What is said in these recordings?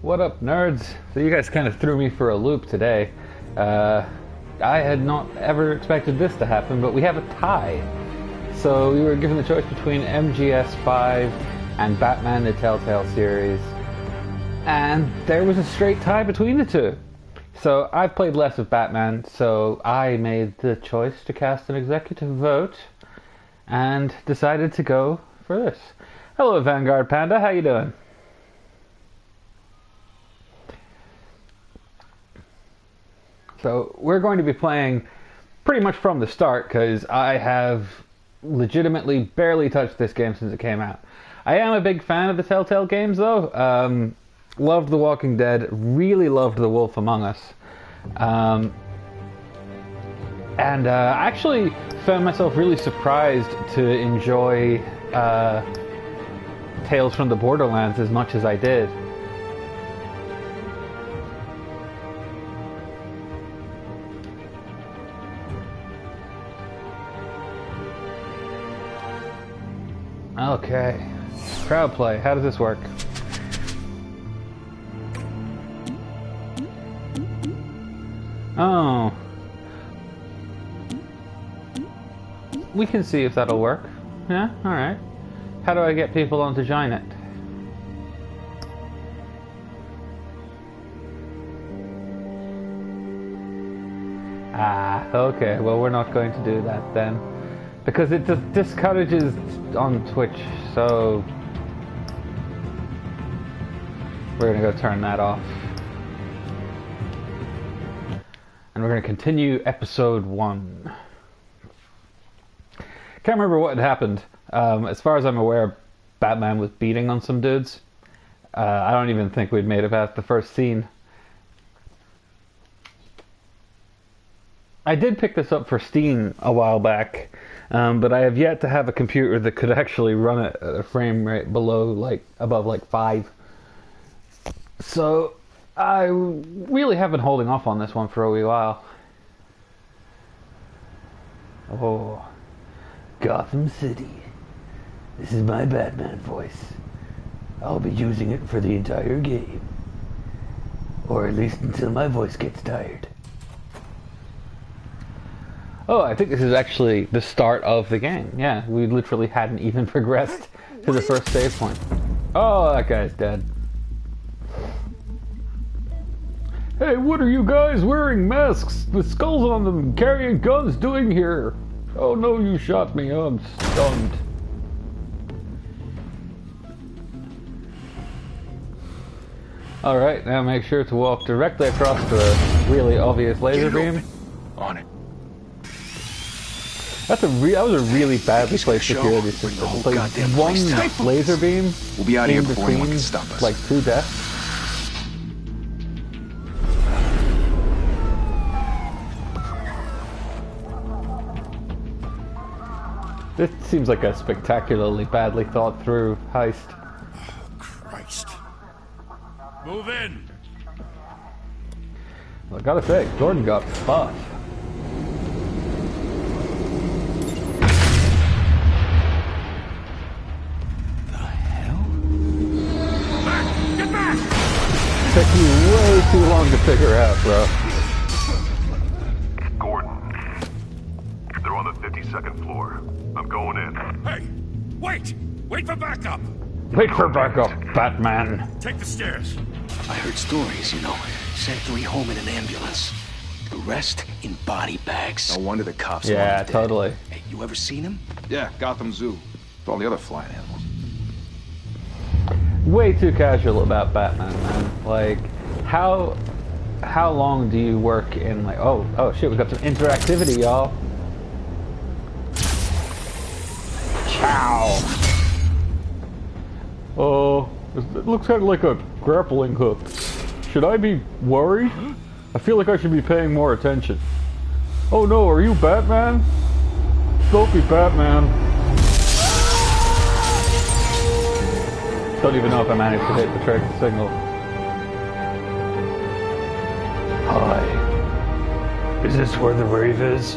What up, nerds? So you guys kind of threw me for a loop today. I had not ever expected this to happen, but we have a tie. So we were given the choice between MGS5 and Batman the Telltale series. And there was a straight tie between the two. So I've played less of Batman, so I made the choice to cast an executive vote and decided to go for this. Hello, Vanguard Panda, how you doing? So we're going to be playing pretty much from the start because I have legitimately barely touched this game since it came out. I am a big fan of the Telltale games though. Loved The Walking Dead, really loved The Wolf Among Us. And actually found myself really surprised to enjoy Tales from the Borderlands as much as I did. Okay, crowd play. How does this work? Oh, we can see if that'll work. Yeah, all right. How do I get people on to join it? Ah, okay. Well, we're not going to do that then. Because it just discourages on Twitch, so we're gonna go turn that off. And we're gonna continue episode 1. Can't remember what had happened. As far as I'm aware, Batman was beating on some dudes. I don't even think we'd made it past the first scene. I did pick this up for Steam a while back. But I have yet to have a computer that could actually run it at a frame rate above 5. So I really have been holding off on this one for a wee while. Oh, Gotham City. This is my Batman voice. I'll be using it for the entire game. Or at least until my voice gets tired. Oh, I think this is actually the start of the game. Yeah, we literally hadn't even progressed to the first save point. Oh, that guy's dead. Hey, what are you guys wearing masks with skulls on them, carrying guns doing here? Oh no, you shot me. Oh, I'm stunned. Alright, now make sure to walk directly across the really obvious laser beam. On it. That was a really badly placed security system. It's like one laser beam We'll be out of here in before anyone between, can stop us. like 2 deaths. This seems like a spectacularly badly thought through heist. Oh, Christ. Move in! Well, I gotta say, Jordan got buff. Took you way too long to figure out, bro. Gordon, they're on the 52nd floor. I'm going in. Hey! Wait! Wait for backup! Wait for backup, Batman. Take the stairs. I heard stories, Sent 3 home in an ambulance. The rest in body bags. No wonder the cops Yeah, want us dead. totally. Hey, you ever seen him? Yeah, Gotham Zoo. With all the other flying animals. Way too casual about Batman, man. Like, how long do you work in, like, oh shit, we got some interactivity, y'all. Chow. Oh, it looks kind of like a grappling hook. Should I be worried? I feel like I should be paying more attention. Oh no, are you Batman? Don't be Batman. Don't even know if I managed to hit the track signal. Hi. Is this where the rave is?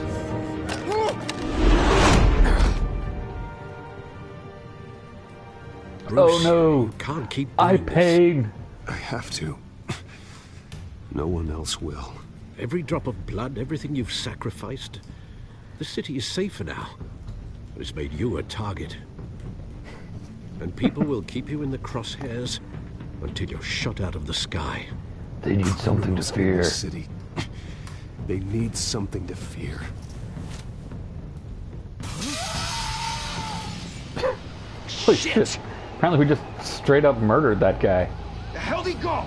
Bruce, Oh no! you can't keep I doing this. pain. I have to. No one else will. Every drop of blood, everything you've sacrificed. The city is safer now. But it's made you a target. And people will keep you in the crosshairs until you're shot out of the sky. They need something to Criminals in this fear. city. They need something to fear. Holy shit. Apparently we just straight up murdered that guy. The hell'd he go?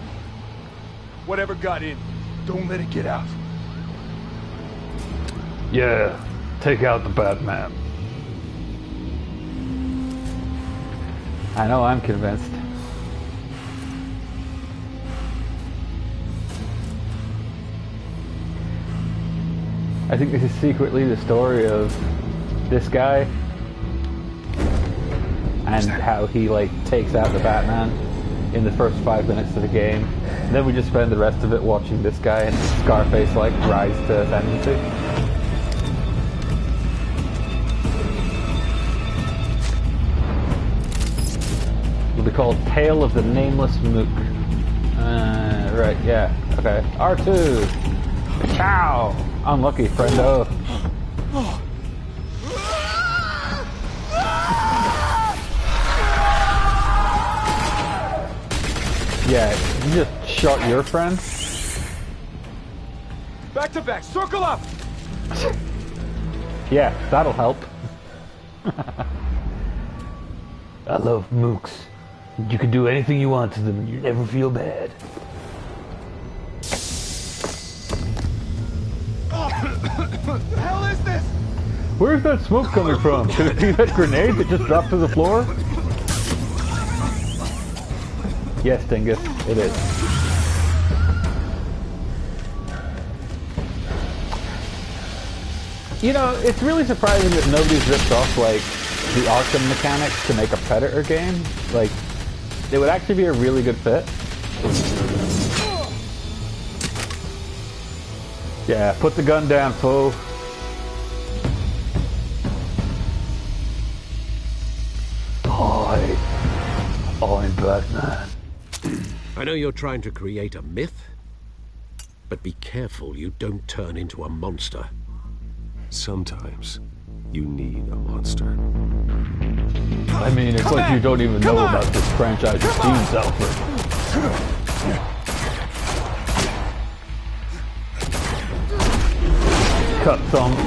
Whatever got in, don't let it get out. Yeah, take out the Batman. I know, I'm convinced. I think this is secretly the story of this guy and how he like takes out the Batman in the first 5 minutes of the game. And then we just spend the rest of it watching this guy and Scarface like rise to ascendancy. It'll be called Tale of the Nameless Mook. Right, yeah, okay. R2! Ciao! Unlucky, friendo. Yeah, you just shot your friend? Back to back, circle up! Yeah, that'll help. I love mooks. You can do anything you want to them and you never feel bad. What the hell is this? Where's that smoke coming from? Could it be that grenade that just dropped to the floor? Yes, Dingus, it is. You know, it's really surprising that nobody's ripped off, like, the Arkham mechanics to make a Predator game. Like, it would actually be a really good fit. Yeah, put the gun down, fool. Hi, I'm Batman. I know you're trying to create a myth, but be careful you don't turn into a monster. Sometimes you need a monster. I mean, it's like you don't even know about this franchise's themes, Alfred. Cut thunk.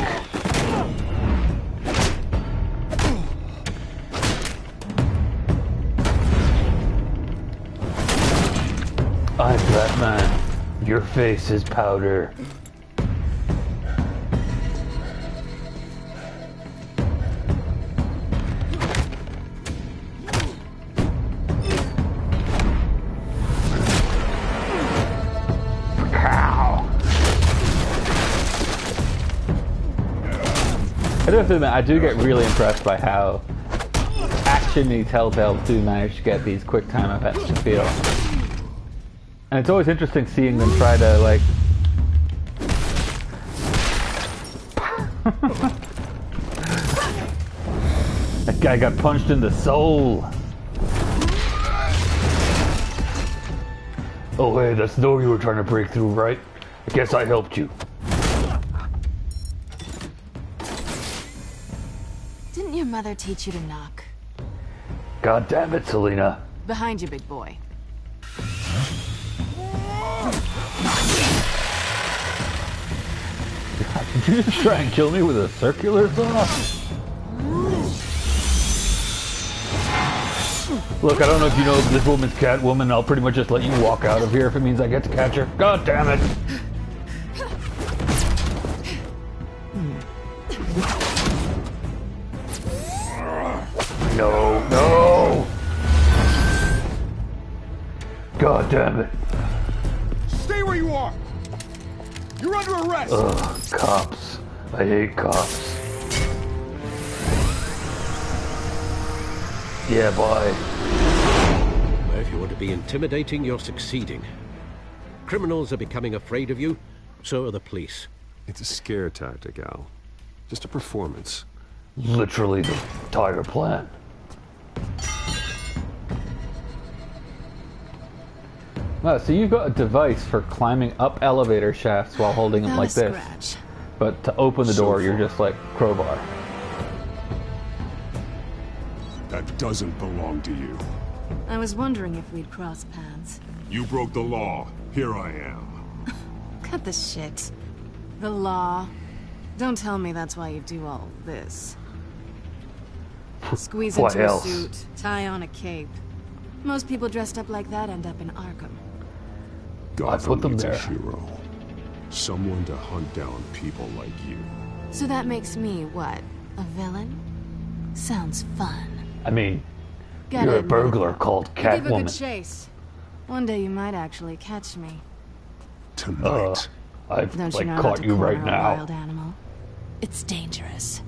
I'm Batman. Your face is powder. I do have to admit, I do get really impressed by how action-y Telltale do manage to get these quick time events to feel. And it's always interesting seeing them try to, like... That guy got punched in the soul! Oh hey, that's the door you were trying to break through, right? I guess I helped you. Didn't your mother teach you to knock? God damn it, Selena. Behind you, big boy. Did you just try and kill me with a circular saw? Look, I don't know if you know this woman's Catwoman. I'll pretty much just let you walk out of here if it means I get to catch her. God damn it! No, no! God damn it. Stay where you are! You're under arrest! Ugh, cops. I hate cops. Yeah, bye. If you want to be intimidating, you're succeeding. Criminals are becoming afraid of you, so are the police. It's a scare tactic, Al. Just a performance. Literally the entire plan. Well, so you've got a device for climbing up elevator shafts while holding them Not like a this. scratch. But to open the door, you're just like crowbar. That doesn't belong to you. I was wondering if we'd cross paths. You broke the law. Here I am. Cut the shit. The law. Don't tell me that's why you do all this. Squeeze What into else? a suit, tie on a cape. Most people dressed up like that end up in Arkham. Gotham put them needs there. a hero. Someone to hunt down people like you. So that makes me, what, a villain? Sounds fun. I mean, Gotta you're a admit, burglar called you give a good Catwoman. chase. One day you might actually catch me. Tonight. I've Don't you like know how caught to you corner right a now. wild animal? It's dangerous.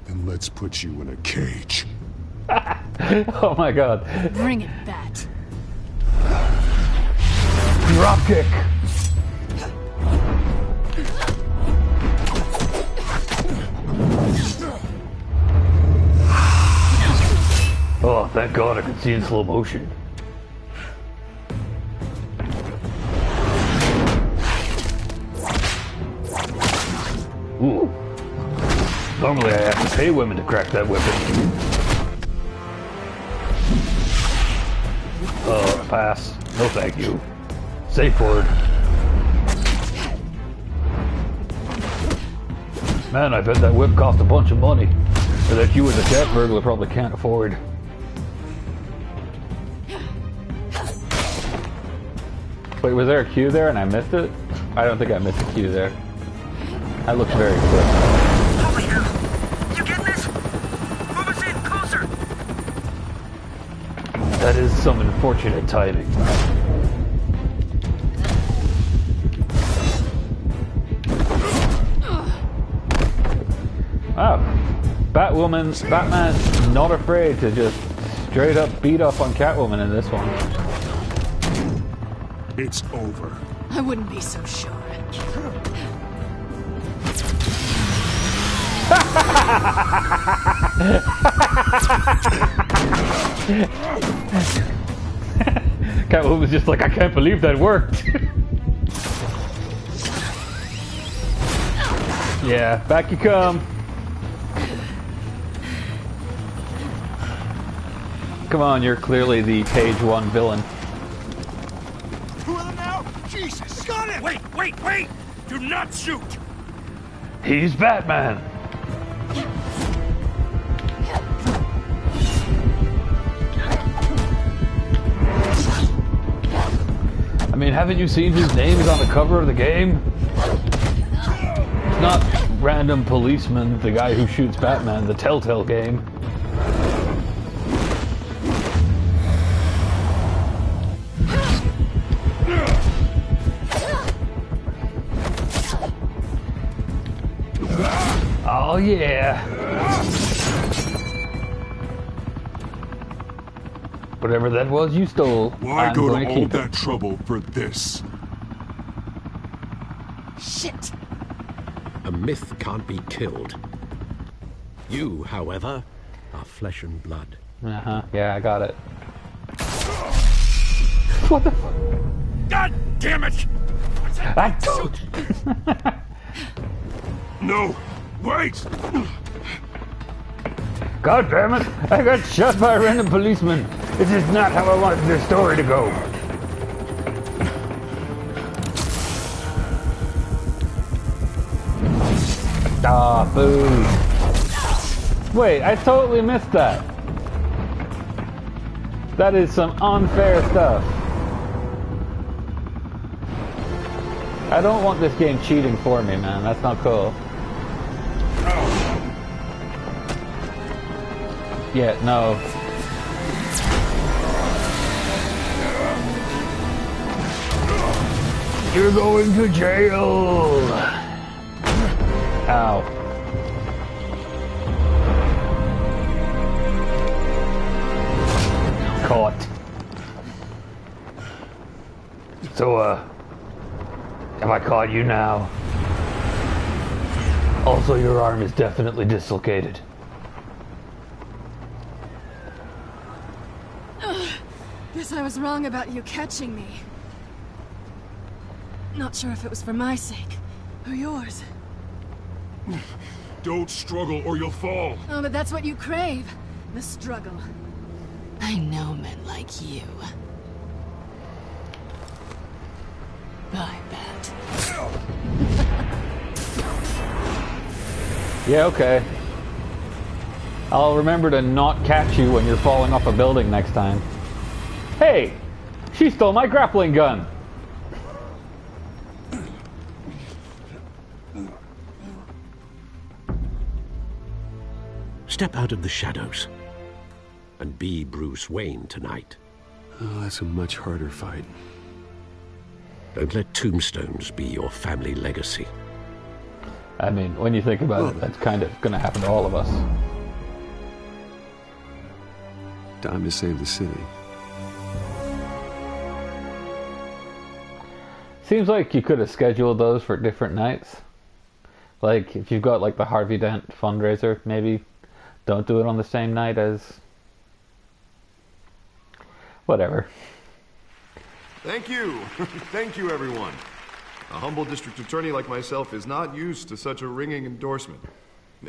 Then let's put you in a cage. Oh my god. Bring it, Bat. Drop kick. Oh, thank god I could see in slow motion. Ooh. Normally I have to pay women to crack that weapon. Pass. No thank you. Safe word. Man, I bet that whip cost a bunch of money. Or that you as a cat burglar probably can't afford. Wait, was there a cue there and I missed it? I don't think I missed a cue there. That looks very quick. Holy hell! You getting this? Move us in, closer! That is some unfortunate timing. Wow. Batman's not afraid to just straight up beat up on Catwoman in this one. It's over. I wouldn't be so sure. Catwoman's just like, I can't believe that worked. Yeah, back you come. Come on, you're clearly the page one villain. Who are them now? Jesus, got him! Wait! Do not shoot! He's Batman. I mean, haven't you seen whose name is on the cover of the game? It's not random policeman, the guy who shoots Batman, the Telltale game. Oh yeah. Whatever that was you stole, Why I'm go going to to all keep that it. trouble for this? Shit! A myth can't be killed. You, however, are flesh and blood. Uh-huh. Yeah, I got it. What the fuck? God damn it! I told No! Wait! God damn it! I got shot by a random policeman. This is not how I wanted this story to go. Ah, boo. Wait, I totally missed that. That is some unfair stuff. I don't want this game cheating for me, man. That's not cool. Yeah, no. You're going to jail. Ow. Caught. So, have I caught you now? Also, your arm is definitely dislocated. Guess I was wrong about you catching me. Not sure if it was for my sake or yours. Don't struggle or you'll fall. Oh, but that's what you crave. The struggle. I know men like you. I bet. Yeah, okay. I'll remember to not catch you when you're falling off a building next time. Hey! She stole my grappling gun! Step out of the shadows and be Bruce Wayne tonight. Oh, that's a much harder fight. Don't let tombstones be your family legacy. I mean, when you think about it, that's kind of gonna happen to all of us. Time to save the city. Seems like you could have scheduled those for different nights. Like, if you've got, like, the Harvey Dent fundraiser, maybe don't do it on the same night as... whatever. Thank you. Thank you, everyone. A humble district attorney like myself is not used to such a ringing endorsement.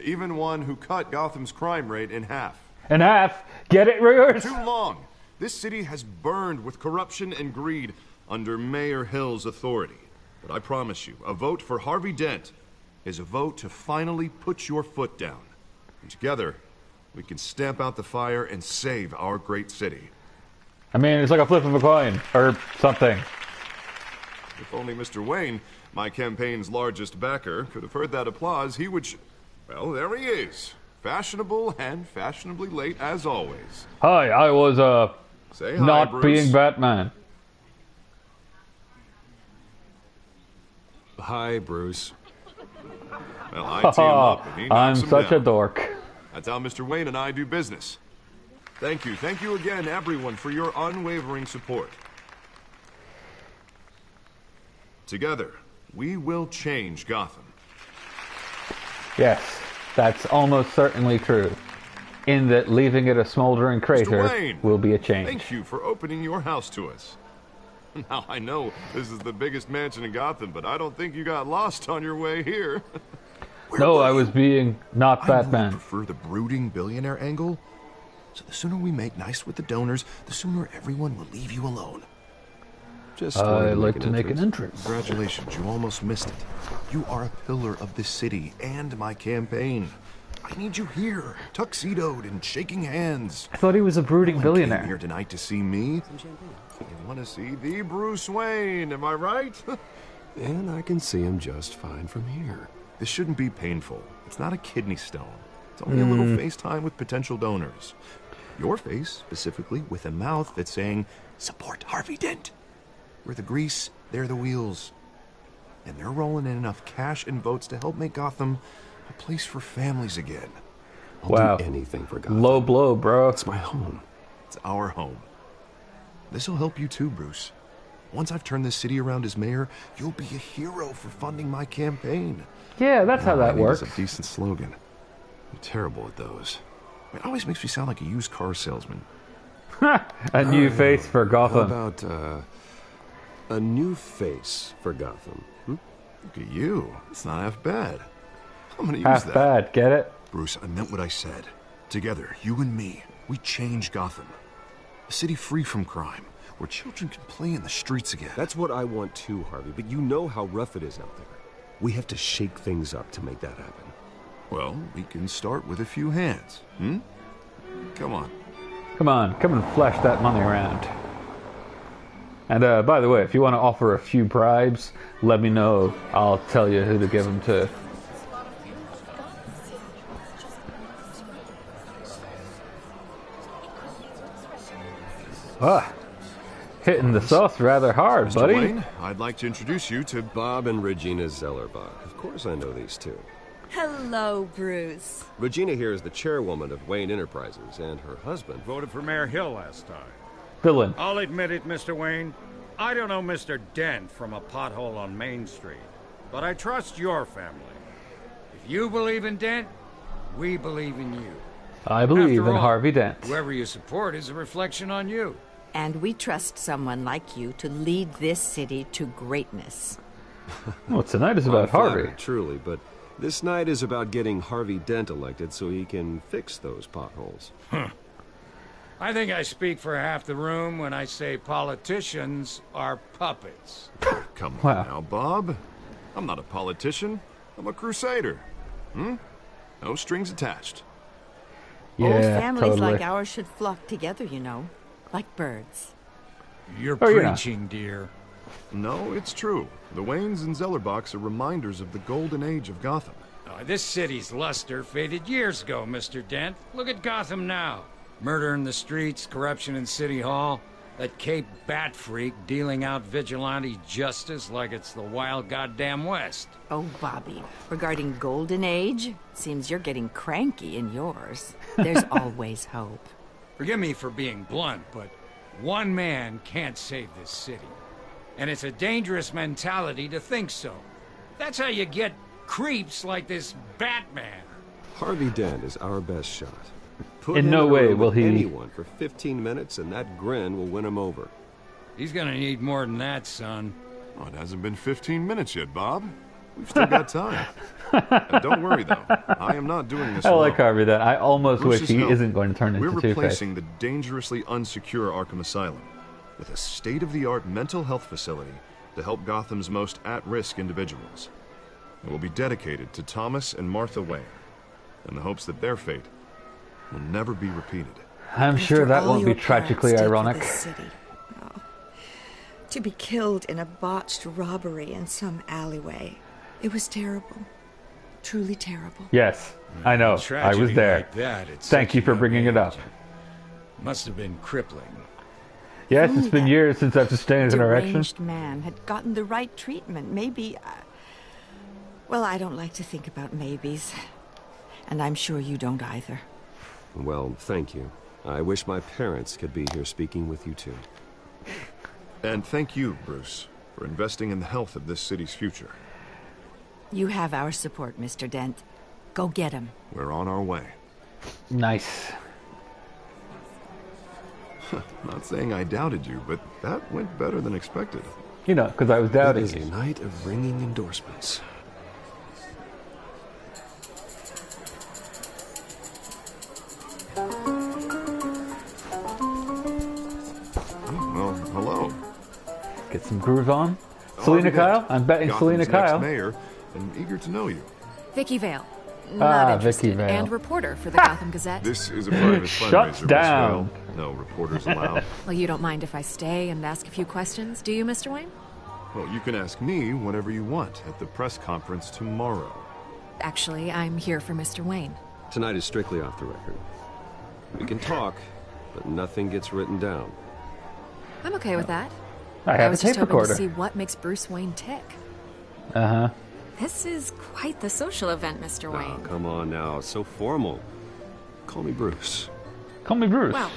Even one who cut Gotham's crime rate in half. In half? Get it, Riggers? Too long. This city has burned with corruption and greed under Mayor Hill's authority. But I promise you, a vote for Harvey Dent is a vote to finally put your foot down. And together, we can stamp out the fire and save our great city. I mean, it's like a flip of a coin, or something. If only Mr. Wayne, my campaign's largest backer, could have heard that applause, he would well, there he is. Fashionable and fashionably late as always. Hi, I was, Say hi, not Bruce. being Batman. Hi, Bruce. Well, I team him up and he knocks I'm him such down. a dork. That's how Mr. Wayne and I do business. Thank you again, everyone, for your unwavering support. Together, we will change Gotham. Yes, that's almost certainly true. In that leaving it a smoldering crater Mr. Wayne, will be a change. Thank you for opening your house to us. Now, I know this is the biggest mansion in Gotham, but I don't think you got lost on your way here. No, I was being not I Batman. really prefer the brooding billionaire angle. So the sooner we make nice with the donors, the sooner everyone will leave you alone. Just I like to make an entrance. Congratulations, you almost missed it. You are a pillar of this city and my campaign. I need you here, tuxedoed and shaking hands. I thought he was a brooding No one came billionaire. here tonight to see me. You want to see the Bruce Wayne, am I right? And I can see him just fine from here. This shouldn't be painful. It's not a kidney stone. It's only a little FaceTime with potential donors. Your face, specifically, with a mouth that's saying, support Harvey Dent. We're the grease, they're the wheels. And they're rolling in enough cash and votes to help make Gotham a place for families again. I'll Wow. do anything for Gotham. Low blow, bro. It's my home. It's our home. This'll help you too, Bruce. Once I've turned this city around as mayor, you'll be a hero for funding my campaign. Yeah, that's how that works. It's a decent slogan. I'm terrible at those. It always makes me sound like a used car salesman. A new face for How Gotham. about, a new face for Gotham? Look at you. It's not half bad. I'm gonna use Half that. bad, get it? Bruce, I meant what I said. Together, you and me, we change Gotham. A city free from crime, where children can play in the streets again. That's what I want too, Harvey, but you know how rough it is out there. We have to shake things up to make that happen. Well, we can start with a few hands, Come on. Come on, come and flash that money around. And by the way, if you want to offer a few bribes, let me know. I'll tell you who to give them to. Ah, hitting the sauce rather hard, Mr. buddy. Wayne, I'd like to introduce you to Bob and Regina Zellerbach. Of course I know these two. Hello, Bruce. Regina here is the chairwoman of Wayne Enterprises, and her husband... Voted for Mayor Hill last time. Villain. I'll admit it, Mr. Wayne. I don't know Mr. Dent from a pothole on Main Street, but I trust your family. If you believe in Dent, we believe in you. I believe After in all, Harvey Dent. Whoever you support is a reflection on you. And we trust someone like you to lead this city to greatness. Well, tonight is about I'm Harvey. flattered, truly, but this night is about getting Harvey Dent elected so he can fix those potholes. I think I speak for half the room when I say politicians are puppets. Come Wow. on now, Bob. I'm not a politician. I'm a crusader. No strings attached. Yeah, Old families totally. like ours should flock together, you know, like birds. You're Oh, yeah. preaching, dear. No, it's true. The Waynes and Zellerbachs are reminders of the golden age of Gotham. This city's luster faded years ago, Mr. Dent. Look at Gotham now. Murder in the streets, corruption in City Hall, that Cape Bat freak dealing out vigilante justice like it's the wild goddamn West. Oh, Bobby, regarding Golden Age, seems you're getting cranky in yours. There's always hope. Forgive me for being blunt, but one man can't save this city. And it's a dangerous mentality to think so. That's how you get creeps like this Batman. Harvey Dent is our best shot. Put In him no a way room will with he- anyone for 15 minutes, and that grin will win him over. He's gonna need more than that, son. Oh, it hasn't been 15 minutes yet, Bob. We've still got time. And don't worry, though. I am not doing this I alone. like Harvey then. I almost wish Bruce's he help. isn't going to turn We're into Two-Face. replacing the dangerously unsecure Arkham Asylum with a state-of-the-art mental health facility to help Gotham's most at-risk individuals. It will be dedicated to Thomas and Martha Wayne in the hopes that their fate will never be repeated. I'm sure After that all won't be your parents tragically did for ironic. this city. Oh. To be killed in a botched robbery in some alleyway. It was terrible. Truly terrible. Yes, I know. I Tragedy was there. like that, it's Thank such you a for young bringing it age. up. Must have been crippling. Yes, Only it's been that years since I've sustained an erection. deranged man had gotten the right treatment. Maybe. Well, I don't like to think about maybes. And I'm sure you don't either. Well, thank you. I wish my parents could be here speaking with you, too. And thank you, Bruce, for investing in the health of this city's future. You have our support, Mr. Dent. Go get him. We're on our way. Nice. Not saying I doubted you, but that went better than expected. You know, because I was It doubting is a you. night of ringing endorsements. Well, hello. Get some groove on. Selena Kyle? I'm betting Gotham's Selena next Kyle. mayor, and eager to know you. Vicky Vale. Not interested. Vicky Vale. And reporter for the Gotham Gazette. This is a private Shuts fundraiser, Miss down. Vale. No reporters allowed. Well, you don't mind if I stay and ask a few questions, do you, Mr. Wayne? Well, you can ask me whatever you want at the press conference tomorrow. Actually, I'm here for Mr. Wayne. Tonight is strictly off the record. We can talk, but nothing gets written down. I'm okay with that. I have a was just tape hoping recorder. to see what makes Bruce Wayne tick. Uh-huh. This is quite the social event, Mr. Oh, Wayne. come on now. It's so formal. Call me Bruce. Call me Bruce. Well,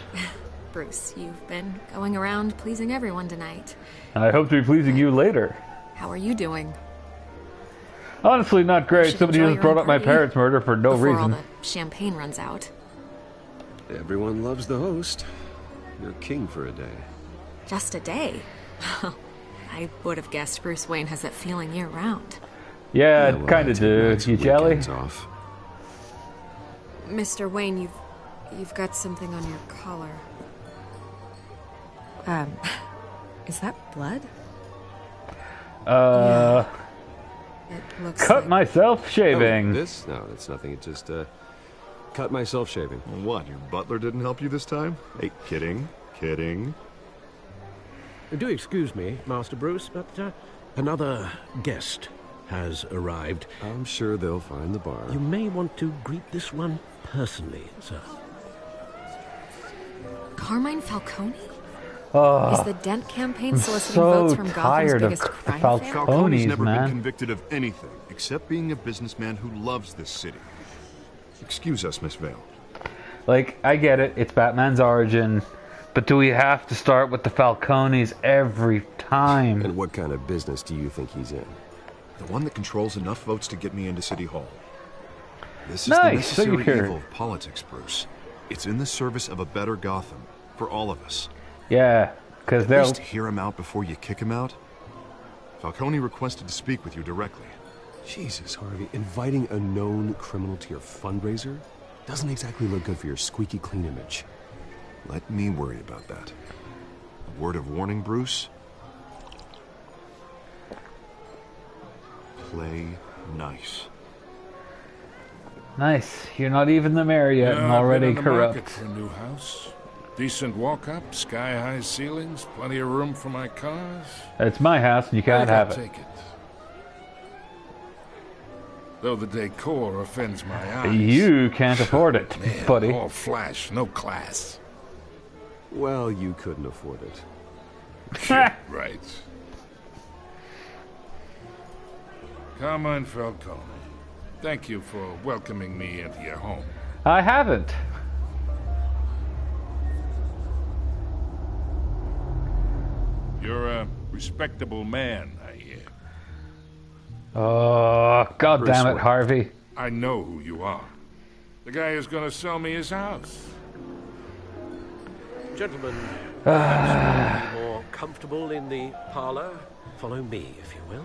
Bruce, you've been going around pleasing everyone tonight. I hope to be pleasing you later. How are you doing? Honestly, not great. Should Somebody enjoy just your brought own up my party parents' murder for no Before all reason. the champagne runs out. Everyone loves the host. You're king for a day. Just a day. I would have guessed Bruce Wayne has that feeling year-round. Yeah, well, kind I of take do. nights You and jelly? weekends off. Mr. Wayne, you've got something on your collar. Is that blood? It looks Cut like... myself shaving. Oh, this? No, it's nothing. It just, cut myself shaving. What, your butler didn't help you this time? Hey, kidding. Kidding. Do excuse me, Master Bruce, but another guest has arrived. I'm sure they'll find the bar. You may want to greet this one personally, sir. Carmine Falcone? Oh, Is the Dent campaign I'm soliciting so votes from Gotham's tired of biggest the crime Falcone. family? Falcone's Ponies, never man. been convicted of anything except being a businessman who loves this city. Excuse us, Miss Vale. like, I get it. It's Batman's origin. But do we have to start with the Falcones every time? And what kind of business do you think he's in? The one that controls enough votes to get me into City Hall. This is Nice, the so you necessary hear. evil of politics, Bruce. It's in the service of a better Gotham, for all of us. Yeah, because At they'll... least hear him out before you kick him out. Falcone requested to speak with you directly. Jesus, Harvey, inviting a known criminal to your fundraiser doesn't exactly look good for your squeaky clean image. Let me worry about that. A word of warning, Bruce. Play nice. Nice. You're not even the mayor yet and already corrupt. For a new house. Decent walk-up, sky-high ceilings, plenty of room for my cars. It's my house and you can't have it. Take it. Though the decor offends my eyes. You can't afford it, Man, buddy. All flash, no class. Well, you couldn't afford it. Shit, right. Carmine Falcone, thank you for welcoming me into your home. I haven't. You're a respectable man, I hear. Oh, God damn it, Harvey. I know who you are. The guy who's going to sell me his house. Gentlemen, perhaps you will be more comfortable in the parlor. Follow me, if you will.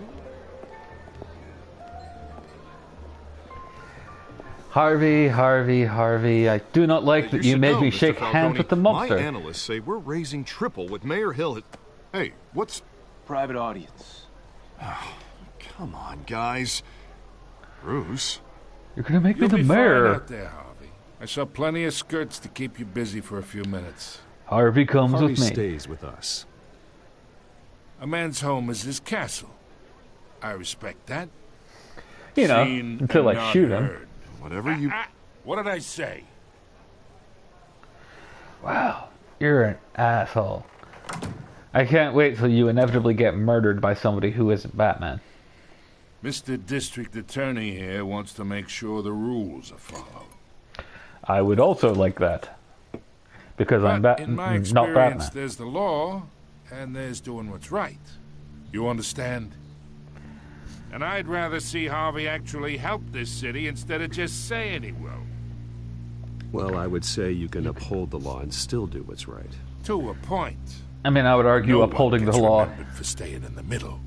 Harvey, I do not like that you made me shake hands with the mobster. My analysts say we're raising triple what Mayor Hill had... Hey, what's... Private audience. Oh, come on, guys. Bruce? You're gonna make me the You'll be mayor. fine out there, Harvey. I saw plenty of skirts to keep you busy for a few minutes. Harvey comes Harvey with me. stays with us. A man's home is his castle. I respect that. You know, Seen until and I not shoot him. heard. Whatever you... What did I say? Wow, you're an asshole. I can't wait till you inevitably get murdered by somebody who isn't Batman. Mr. District Attorney here wants to make sure the rules are followed. I would also like that. Because I'm in my not experience, Batman. there's the law, and there's doing what's right. You understand? And I'd rather see Harvey actually help this city instead of just saying he will. Well, I would say you can uphold the law and still do what's right. To a point. I mean, I would argue No upholding one the gets law. remembered for staying in the middle.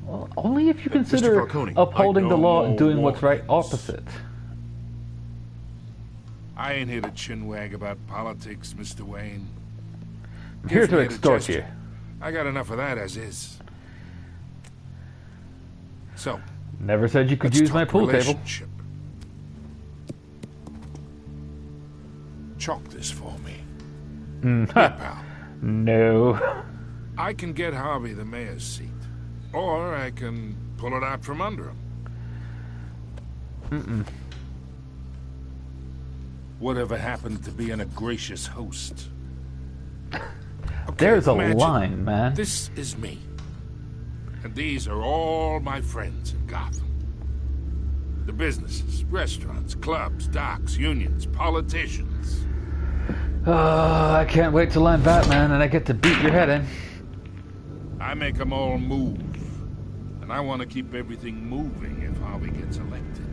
Well, only if you consider Falcone, upholding the law and no doing what's right warnings. opposite. I ain't here to chinwag about politics, Mr. Wayne. I'm here Give to me a extort you. gesture. I got enough of that as is. So, Never said you could let's use my talk pool table. relationship. Chalk this for me. Here, pal. No. I can get Harvey the mayor's seat. Or I can pull it out from under him. Whatever happened to being a gracious host? Okay, There's a imagine line, man. This is me. And these are all my friends in Gotham. The businesses, restaurants, clubs, docks, unions, politicians. I can't wait till I'm Batman and I get to beat your head in. I make them all move. And I want to keep everything moving if Harvey gets elected.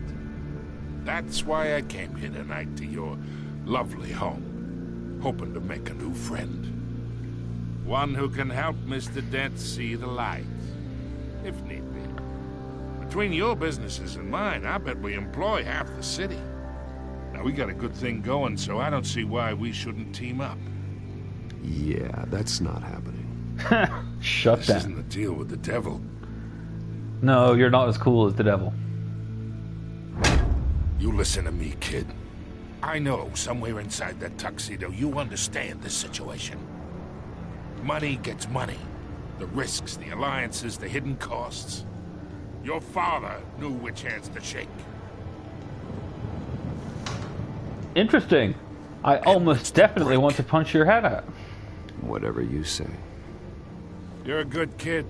That's why I came here tonight to your lovely home, hoping to make a new friend. One who can help Mr. Dent see the light, if need be. Between your businesses and mine, I bet we employ half the city. Now, we got a good thing going, so I don't see why we shouldn't team up. Yeah, that's not happening. Shut This down. isn't a deal with the devil. No, you're not as cool as the devil. You listen to me, kid. I know somewhere inside that tuxedo you understand this situation. Money gets money. The risks, the alliances, the hidden costs. Your father knew which hands to shake. Interesting. I almost definitely want to punch your head out. Whatever you say. You're a good kid.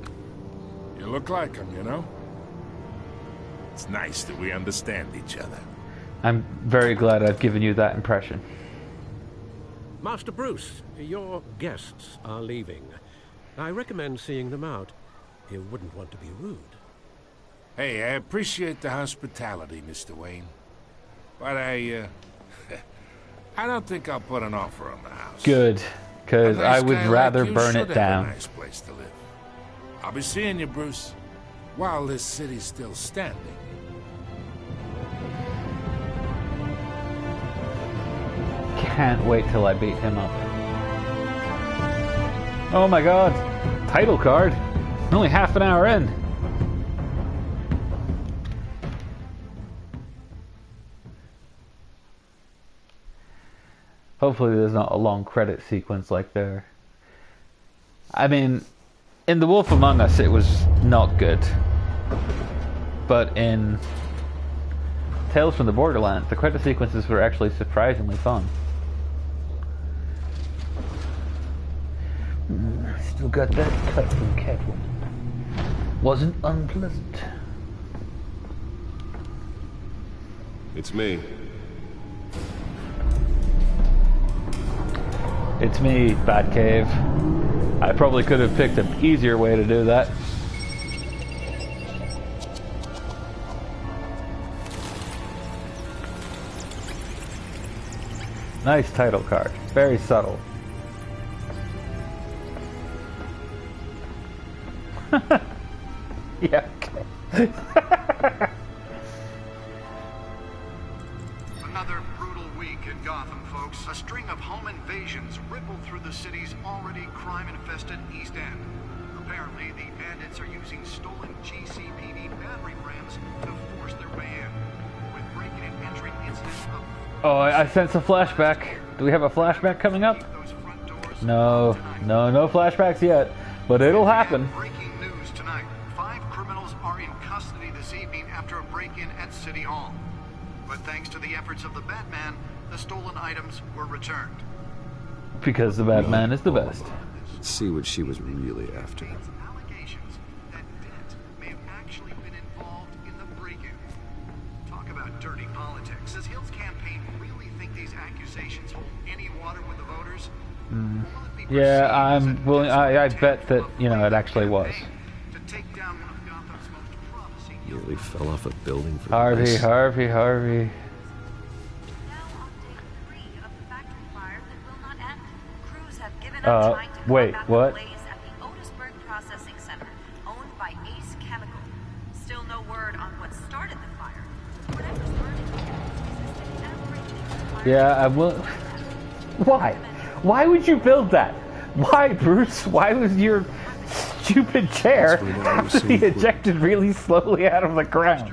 You look like him, you know? It's nice that we understand each other. I'm very glad I've given you that impression. Master Bruce, your guests are leaving. I recommend seeing them out. You wouldn't want to be rude. Hey, I appreciate the hospitality, Mr. Wayne. But I don't think I'll put an offer on the house. Good, because A nice I would guy rather like you burn should it have down. A nice place to live. I'll be seeing you, Bruce, while this city's still standing. Can't wait till I beat him up. Oh my god! Title card! Only half an hour in! Hopefully there's not a long credit sequence like there. I mean, in The Wolf Among Us it was not good. But in Tales from the Borderlands, the credit sequences were actually surprisingly fun. Still got that cut from Catwoman. Wasn't unpleasant. It's me. It's me, Batcave. I probably could have picked an easier way to do that. Nice title card. Very subtle. Yeah, okay. Another brutal week in Gotham, folks. A string of home invasions rippled through the city's already crime-infested East End. Apparently, the bandits are using stolen GCPD battery rams to force their way in. With breaking and entering incidents of... Oh, I sense a flashback. Do we have a flashback coming up? No, no flashbacks yet, but it'll happen. Breaking news tonight. 5 criminals are in custody this evening after a break-in at City Hall. But thanks to the efforts of the Batman, the stolen items were returned. Because the Batman is the best. Let's see what she was really after. Allegations that Dent may have actually been involved in the break-in. Talk about dirty politics. Does Hill's campaign really think these accusations hold any water with the voters? Yeah, I'm willing. I bet that, you know, it actually was. Nearly fell off a building for Harvey, this. Harvey. Wait, what? At the Otisburg Processing Center, owned by Ace Chemical. Still no word on what started the fire. Whatever's burning here is Yeah, I will. Why? Why would you build that? Why, Bruce? Why was your stupid chair have to be ejected really slowly out of the ground?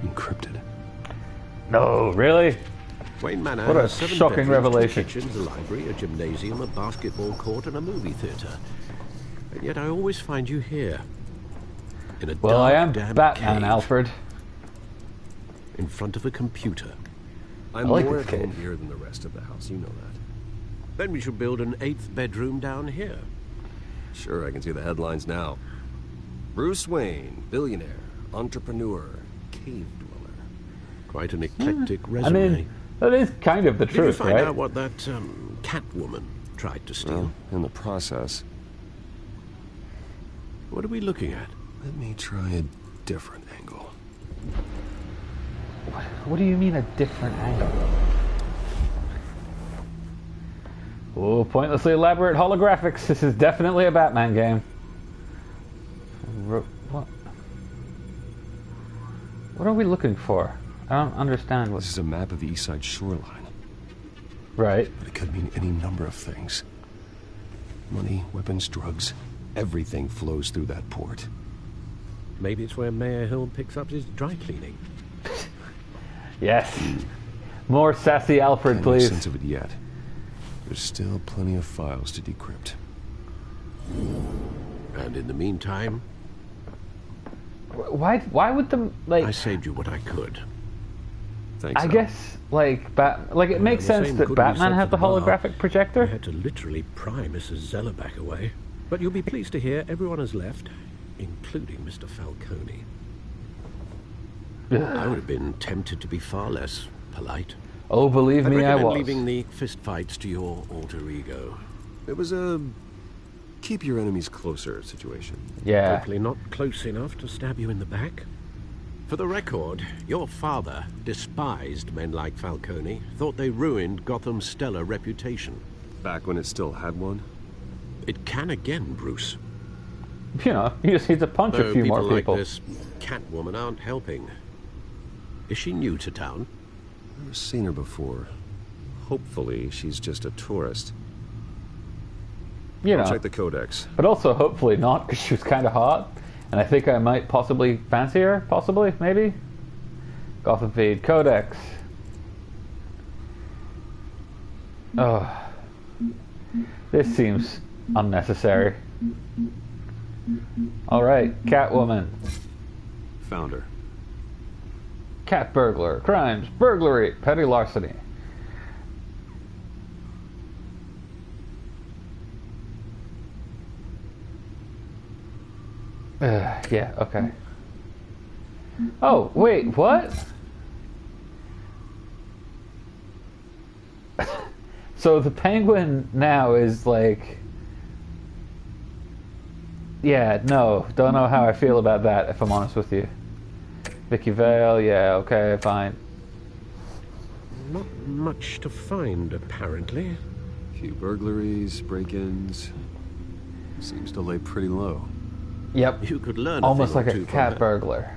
Encrypted. No, really? Wayne Manor What a has 7 shocking bedrooms, revelation. 2 kitchens, a library, a gymnasium, a basketball court, and a movie theatre. And yet I always find you here. In a Well, I am damp Batman, cave, Alfred. in front of a computer. I'm like more this at home cave. here than the rest of the house, you know that. Then we should build an 8th bedroom down here. Sure, I can see the headlines now. Bruce Wayne, billionaire, entrepreneur, cave dweller. Quite an eclectic I resume. mean, that is kind of the Did you truth, find right? out what that Catwoman tried to steal? Well, in the process. What are we looking at? Let me try a different angle. What do you mean a different angle? Oh, pointlessly elaborate holographics. This is definitely a Batman game. What? What are we looking for? I don't understand what... This is a map of the East Side shoreline. Right. But it could mean any number of things. Money, weapons, drugs. Everything flows through that port. Maybe it's where Mayor Hill picks up his dry cleaning. Yes. More sassy Alfred, Can't make please. sense of it yet. There's still plenty of files to decrypt. And in the meantime, Why would the I saved you what I could. Thanks. I Al. guess it makes the sense same that couldn't be Batman said had for the the bar. holographic projector. I had to literally pry Mrs. Zellerback away. But you'll be pleased to hear everyone has left, including Mr. Falcone. I would have been tempted to be far less polite. Oh, believe me, I recommend was. leaving the fistfights to your alter ego. It was a keep your enemies closer situation. Yeah. Hopefully not close enough to stab you in the back. For the record, your father despised men like Falcone, thought they ruined Gotham's stellar reputation. Back when it still had one? It can again, Bruce. You know, he just needs to punch a few more people. Like this Catwoman aren't helping. Is she new to town? I've never seen her before. Hopefully, she's just a tourist. You know, I'll check the codex. But also, hopefully not, because she was kind of hot. And I think I might possibly fancy her. Possibly, maybe. Gotham Feed Codex. Oh. This seems unnecessary. Alright, Catwoman. Found her. Cat burglar. Crimes. Burglary. Petty larceny. Yeah, okay. Oh, wait, what? So the Penguin now is like... Yeah, no, don't know how I feel about that, if I'm honest with you. Vicky Vale, yeah, okay, fine. Not much to find, apparently. A few burglaries, break-ins. Seems to lay pretty low. Yep. You could learn almost like a two cat burglar.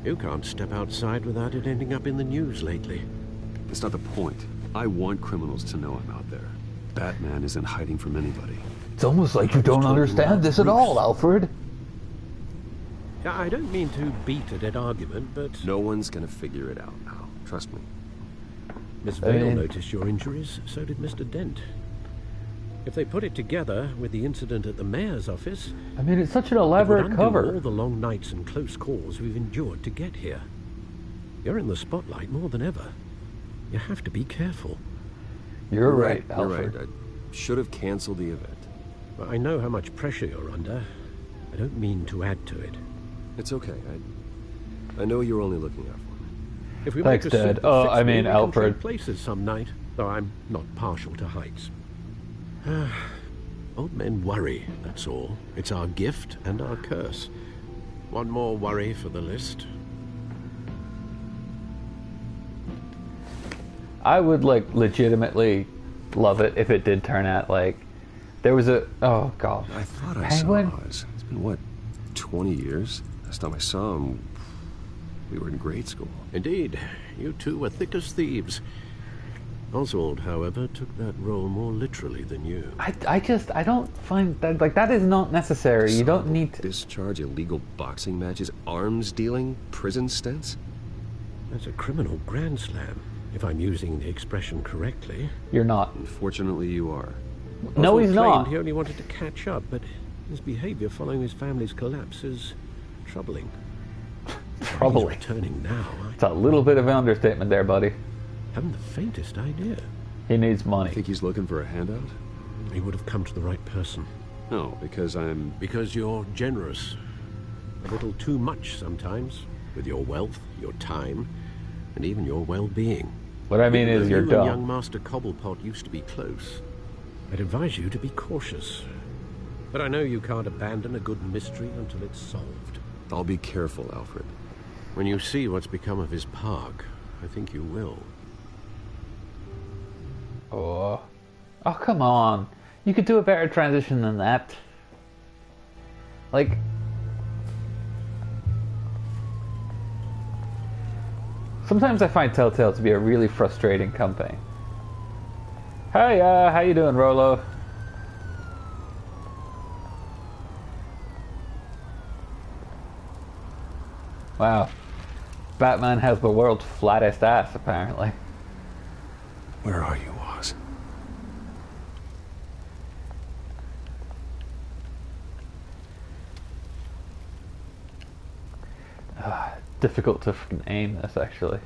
You can't step outside without it ending up in the news lately. That's not the point. I want criminals to know I'm out there. Batman isn't hiding from anybody. It's almost like you don't understand this at all, Alfred. I don't mean to beat a dead argument, but... No one's gonna figure it out now. Trust me. Miss Vale noticed your injuries, so did Mr. Dent. If they put it together with the incident at the mayor's office... I mean, it's such an elaborate cover. All the long nights and close calls we've endured to get here. You're in the spotlight more than ever. You have to be careful. You're right, Alfred. You're right. I should have canceled the event. Well, I know how much pressure you're under. I don't mean to add to it. It's okay. I know you're only looking out for me. If we Thanks, make a Dad. Oh, I mean, Alfred. Places some night, though I'm not partial to heights. Old men worry, that's all. It's our gift and our curse. One more worry for the list. I would, like, legitimately love it if it did turn out, like, there was a... Oh, God. I thought I Penguin? saw Oz. It's been, what, 20 years? Last time I saw him, we were in grade school. Indeed. You two were thick as thieves. Oswald, however, took that role more literally than you. I don't find that, like, that is not necessary. You don't need to... Discharge, illegal boxing matches, arms dealing, prison stints? That's a criminal grand slam, if I'm using the expression correctly. You're not. Unfortunately, you are. No, he's not. He only wanted to catch up, but his behavior following his family's collapse is troubling. Troubling. He's returning now. It's a little bit of an understatement there, buddy. Haven't the faintest idea. He needs money. Think he's looking for a handout? He would have come to the right person. No, because I'm... Because you're generous. A little too much sometimes, with your wealth, your time, and even your well-being. What I mean is you're dumb. You and young Master Cobblepot used to be close. I'd advise you to be cautious. But I know you can't abandon a good mystery until it's solved. I'll be careful, Alfred. When you see what's become of his park, I think you will. Oh, come on. You could do a better transition than that. Like... Sometimes I find Telltale to be a really frustrating company. Hey, how you doing, Rolo? Wow. Batman has the world's flattest ass, apparently. Where are you, Oz? Difficult to aim this, actually.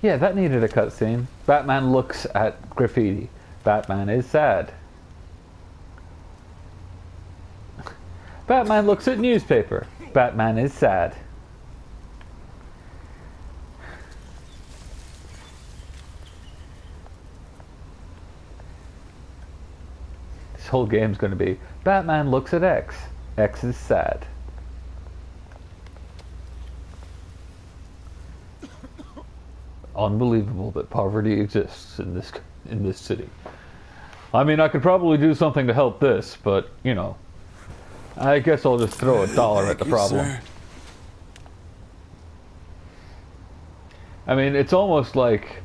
Yeah, that needed a cutscene. Batman looks at graffiti. Batman is sad. Batman looks at newspaper. Batman is sad. This whole game's going to be Batman looks at X. X is sad. Unbelievable that poverty exists in this city. I mean, I could probably do something to help this, but you know, I guess I'll just throw $1 at the problem. Sir. I mean, it's almost like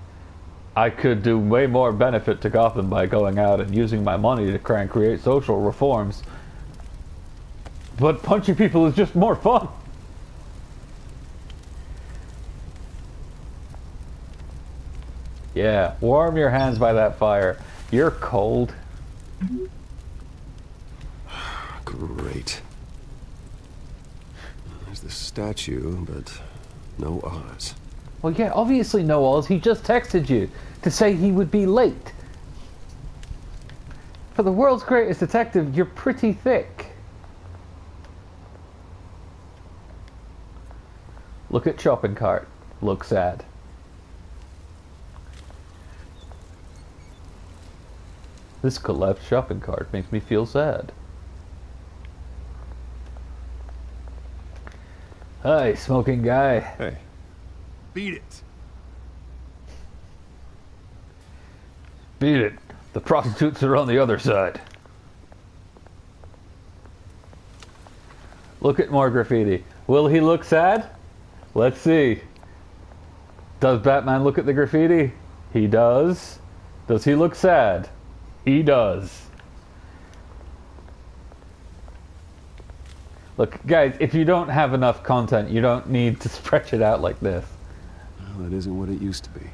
I could do way more benefit to Gotham by going out and using my money to try and create social reforms. But punching people is just more fun. Yeah, warm your hands by that fire. You're cold. Great. There's the statue, but no Oz. Well, yeah, obviously no Oz. He just texted you to say he would be late. For the world's greatest detective, you're pretty thick. Look at shopping cart. Look sad. This collapsed shopping cart makes me feel sad. Hi, smoking guy. Hey. Beat it. Beat it. The prostitutes are on the other side. Look at more graffiti. Will he look sad? Let's see. Does Batman look at the graffiti? He does. Does he look sad? He does. Look, guys, if you don't have enough content, you don't need to stretch it out like this. Well, that isn't what it used to be.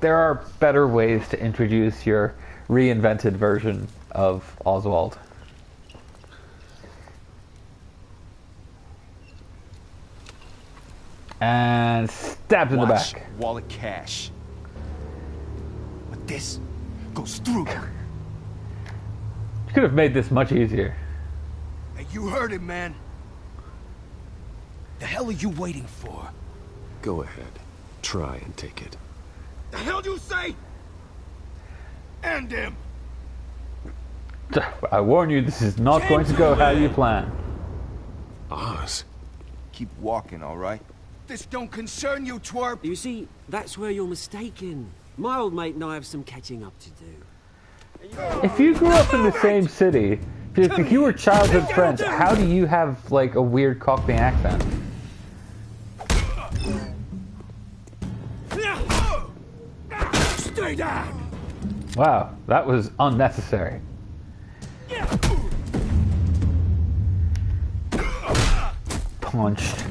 There are better ways to introduce your reinvented version of Oswald. And stabbed in the back. Wall of cash. But this goes through. You could have made this much easier. Hey, you heard it, man. The hell are you waiting for? Go ahead. Try and take it. The hell do you say? End him. I warn you, this is not going to go how you plan. Oz. Keep walking, all right? This don't concern you, twerp. You see, that's where you're mistaken. My old mate and I have some catching up to do. If you grew up in the same city, if you were childhood friends, how do you have, like, a weird Cockney accent? Stay down. Wow, that was unnecessary. Punched.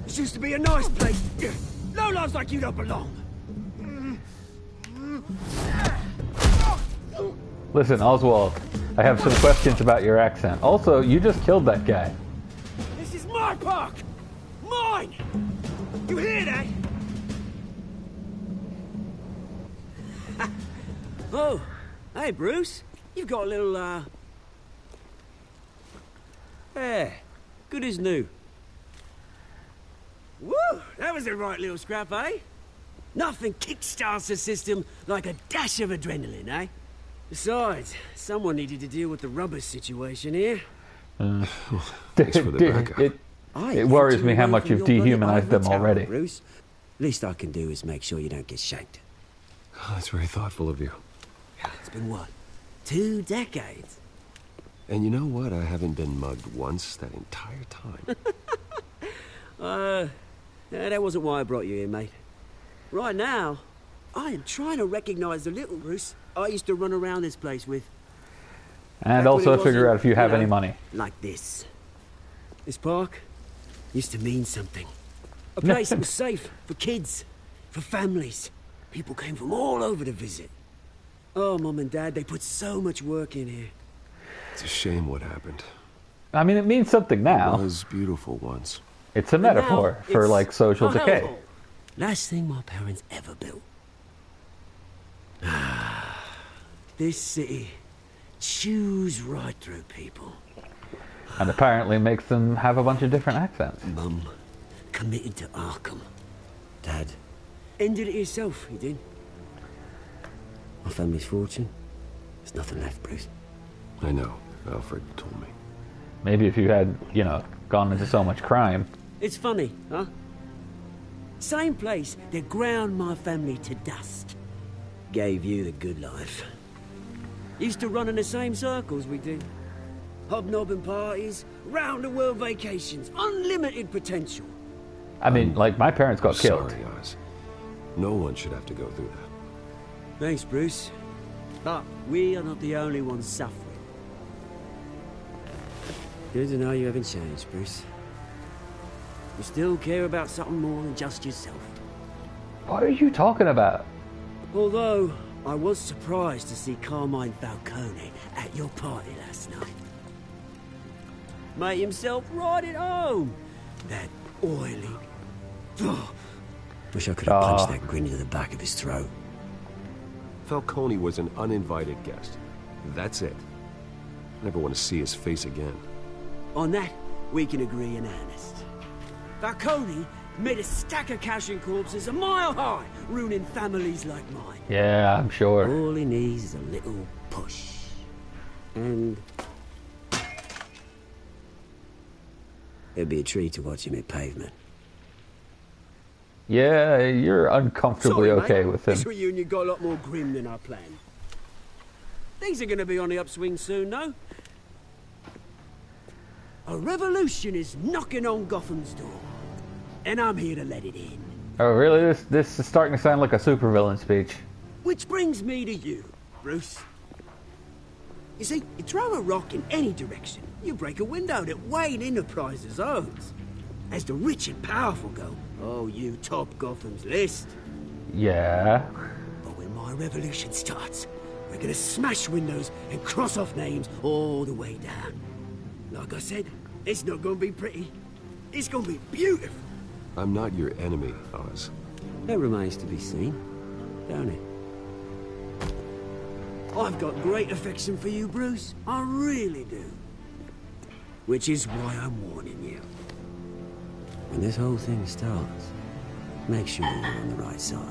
This used to be a nice place. No lives like you don't belong. Listen, Oswald, I have some questions about your accent. Also, you just killed that guy. This is my park! Mine! You hear that? Oh, hey, Bruce. You've got a little, Yeah, good as new. Woo! That was a right little scrap, eh? Nothing kickstarts the system like a dash of adrenaline, eh? Besides, someone needed to deal with the rubber situation here. Thanks for the backup. It worries me how much you've dehumanized them already. Bruce. Least I can do is make sure you don't get shanked. Oh, that's very thoughtful of you. It's been what? 2 decades? And you know what? I haven't been mugged once that entire time. That wasn't why I brought you here, mate. Right now, I am trying to recognize the little Bruce I used to run around this place with. And also figure out if you have any money. Like this. This park used to mean something. A place that was safe for kids, for families. People came from all over to visit. Oh, Mum and Dad, they put so much work in here. It's a shame what happened. I mean, it means something now. It was beautiful once. It's a metaphor for, like, social decay. Last thing my parents ever built. This city chews right through people. And apparently makes them have a bunch of different accents. Mum committed to Arkham. Dad Ended it yourself, you did. My family's fortune. There's nothing left, Bruce. I know. Alfred told me. Maybe if you had, you know, gone into so much crime. It's funny, huh? Same place that ground my family to dust. Gave you the good life. Used to run in the same circles we did. Hobnobbing parties, round-the-world vacations, unlimited potential. I mean, like, my parents got killed. Sorry, Oz. No one should have to go through that. Thanks, Bruce. But we are not the only ones suffering. Good to know you haven't changed, Bruce. You still care about something more than just yourself. What are you talking about? Although, I was surprised to see Carmine Falcone at your party last night. Made himself right at home. That oily... Oh. Wish I could have punched that grin into the back of his throat. Falcone was an uninvited guest. That's it. Never want to see his face again. On that, we can agree in earnest. Falcone made a stack of cash and corpses a mile high, ruining families like mine. Yeah, I'm sure. All he needs is a little push. And... it'd be a treat to watch him hit pavement. Yeah, you're uncomfortably Sorry, okay mate. with him. This reunion got a lot more grim than I planned. Things are going to be on the upswing soon, though. A revolution is knocking on Gotham's door. And I'm here to let it in. Oh, really? This is starting to sound like a supervillain speech. Which brings me to you, Bruce. You see, you throw a rock in any direction, you break a window that Wayne Enterprises owns. As the rich and powerful go, oh, you top Gotham's list. Yeah. But when my revolution starts, we're gonna smash windows and cross off names all the way down. Like I said, it's not gonna be pretty. It's gonna be beautiful. I'm not your enemy, Oz. That remains to be seen, don't it? I've got great affection for you, Bruce. I really do. Which is why I'm warning you. When this whole thing starts, make sure you're on the right side.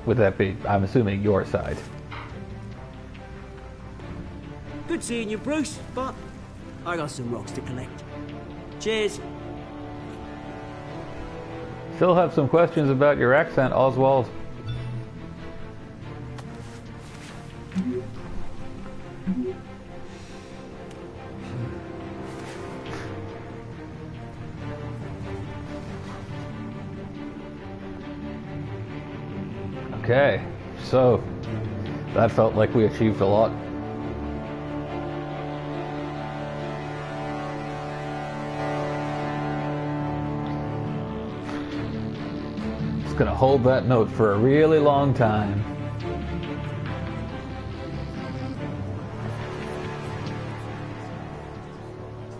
Would that be, I'm assuming, your side? Good seeing you, Bruce, but I got some rocks to collect. Cheers. Still have some questions about your accent, Oswald. Okay, so that felt like we achieved a lot. It's gonna hold that note for a really long time.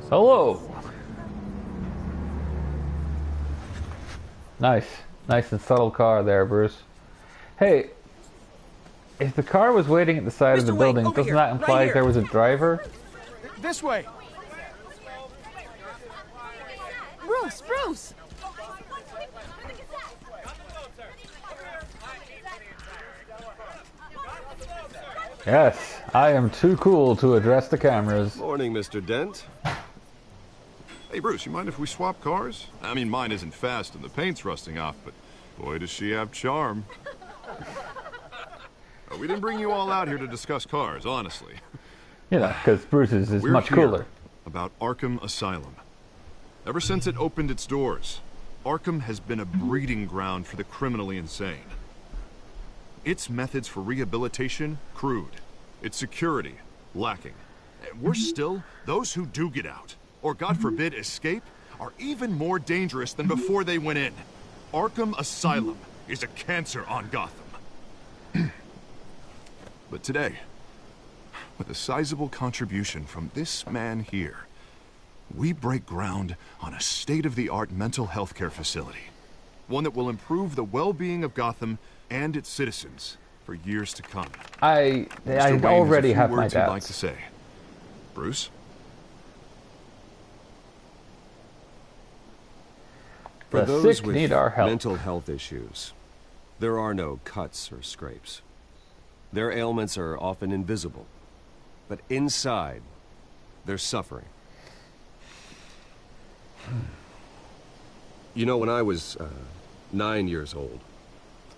Hello! Nice and subtle car there, Bruce. Hey, if the car was waiting at the side of the building, doesn't that imply there was a driver? This way! Bruce! Yes, I am too cool to address the cameras. Morning, Mr. Dent. Hey, Bruce, you mind if we swap cars? I mean, mine isn't fast and the paint's rusting off, but boy, does she have charm. We didn't bring you all out here to discuss cars, honestly. You know, because Bruce's is We're much here cooler. About Arkham Asylum. Ever since it opened its doors, Arkham has been a breeding ground for the criminally insane. Its methods for rehabilitation, crude. Its security, lacking. Worse still, those who do get out, or God forbid escape, are even more dangerous than before they went in. Arkham Asylum is a cancer on Gotham. But today, with a sizable contribution from this man here, we break ground on a state-of-the-art mental health care facility. One that will improve the well-being of Gotham and its citizens for years to come. I already have my words you'd doubts. like to say. Bruce? For The those sick with need our help. mental health issues, There are no cuts or scrapes. Their ailments are often invisible. But inside, they're suffering. You know, when I was 9 years old,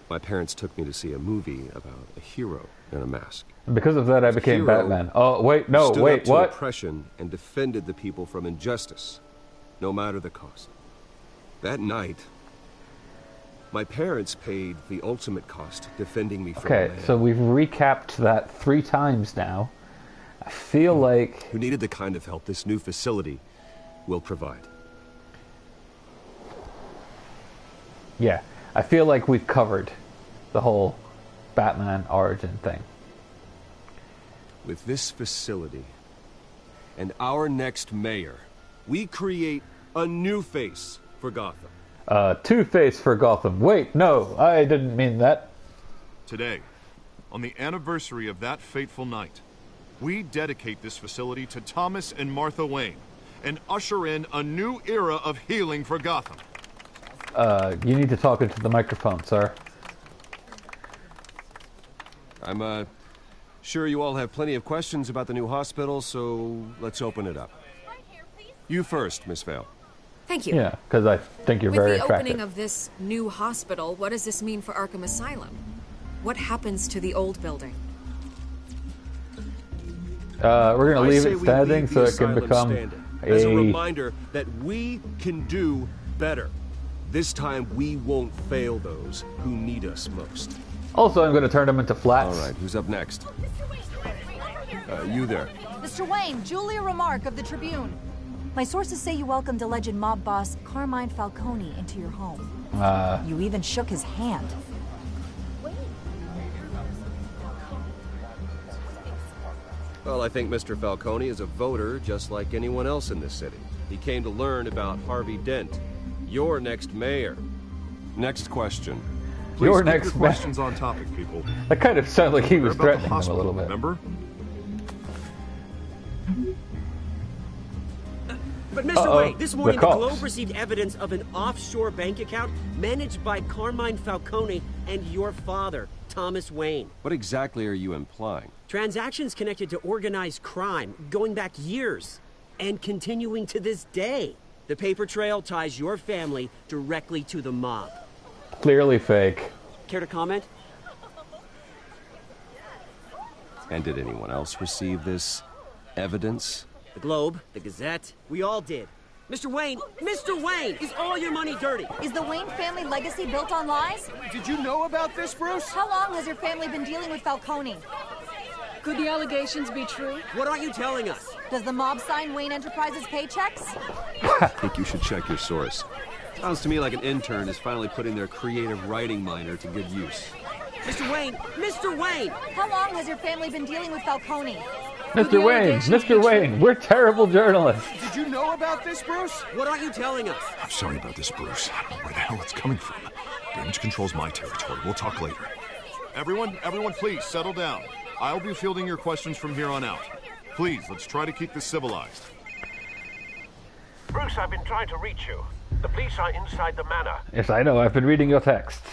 my parents took me to see a movie about a hero in a mask. Because of that, I became Batman. Oh, wait, no, stood wait, up to what? oppression and defended the people from injustice, no matter the cost. That night, my parents paid the ultimate cost defending me from a Okay, man so we've recapped that 3 times now. I feel like... who needed the kind of help this new facility will provide. Yeah, I feel like we've covered the whole Batman origin thing. With this facility and our next mayor, we create a new face for Gotham. Two-Face for Gotham. Wait, no, I didn't mean that. Today, on the anniversary of that fateful night, we dedicate this facility to Thomas and Martha Wayne and usher in a new era of healing for Gotham. You need to talk into the microphone, sir. I'm, sure you all have plenty of questions about the new hospital, so let's open it up. You first, Miss Vale. Thank you. Yeah, because I think you're With very the attractive. opening of this new hospital, what does this mean for Arkham Asylum? What happens to the old building? We're going to leave it we standing leave the so it can asylum become standing, as a reminder that we can do better. This time, we won't fail those who need us most. Also, I'm going to turn them into flats. All right, who's up next? You there. Mr. Wayne, Julia Remark of the Tribune. My sources say you welcomed alleged mob boss Carmine Falcone into your home. You even shook his hand. Well, I think Mr. Falcone is a voter just like anyone else in this city. He came to learn about Harvey Dent, your next mayor. Next question. Please Your keep next your questions on topic, people. That kind of sounded like he was They're about the threatening them a hospital, little bit. Remember? But Mr. Wayne, this morning the Globe received evidence of an offshore bank account managed by Carmine Falcone and your father, Thomas Wayne. What exactly are you implying? Transactions connected to organized crime going back years and continuing to this day. The paper trail ties your family directly to the mob. Clearly fake. Care to comment? And did anyone else receive this evidence? The Globe, the Gazette, we all did. Mr. Wayne, is all your money dirty? Is the Wayne family legacy built on lies? Did you know about this, Bruce? How long has your family been dealing with Falcone? Could the allegations be true? What aren't you telling us? Does the mob sign Wayne Enterprises paychecks? I think you should check your source. Sounds to me like an intern is finally putting their creative writing minor to good use. Mr. Wayne! How long has your family been dealing with Falcone? Mr. Wayne, we're terrible journalists. Did you know about this, Bruce? What aren't you telling us? I'm sorry about this, Bruce. I don't know where the hell it's coming from. Damage control's my territory. We'll talk later. Everyone, please settle down. I'll be fielding your questions from here on out. Please, let's try to keep this civilized. Bruce, I've been trying to reach you. The police are inside the manor. Yes, I know. I've been reading your texts.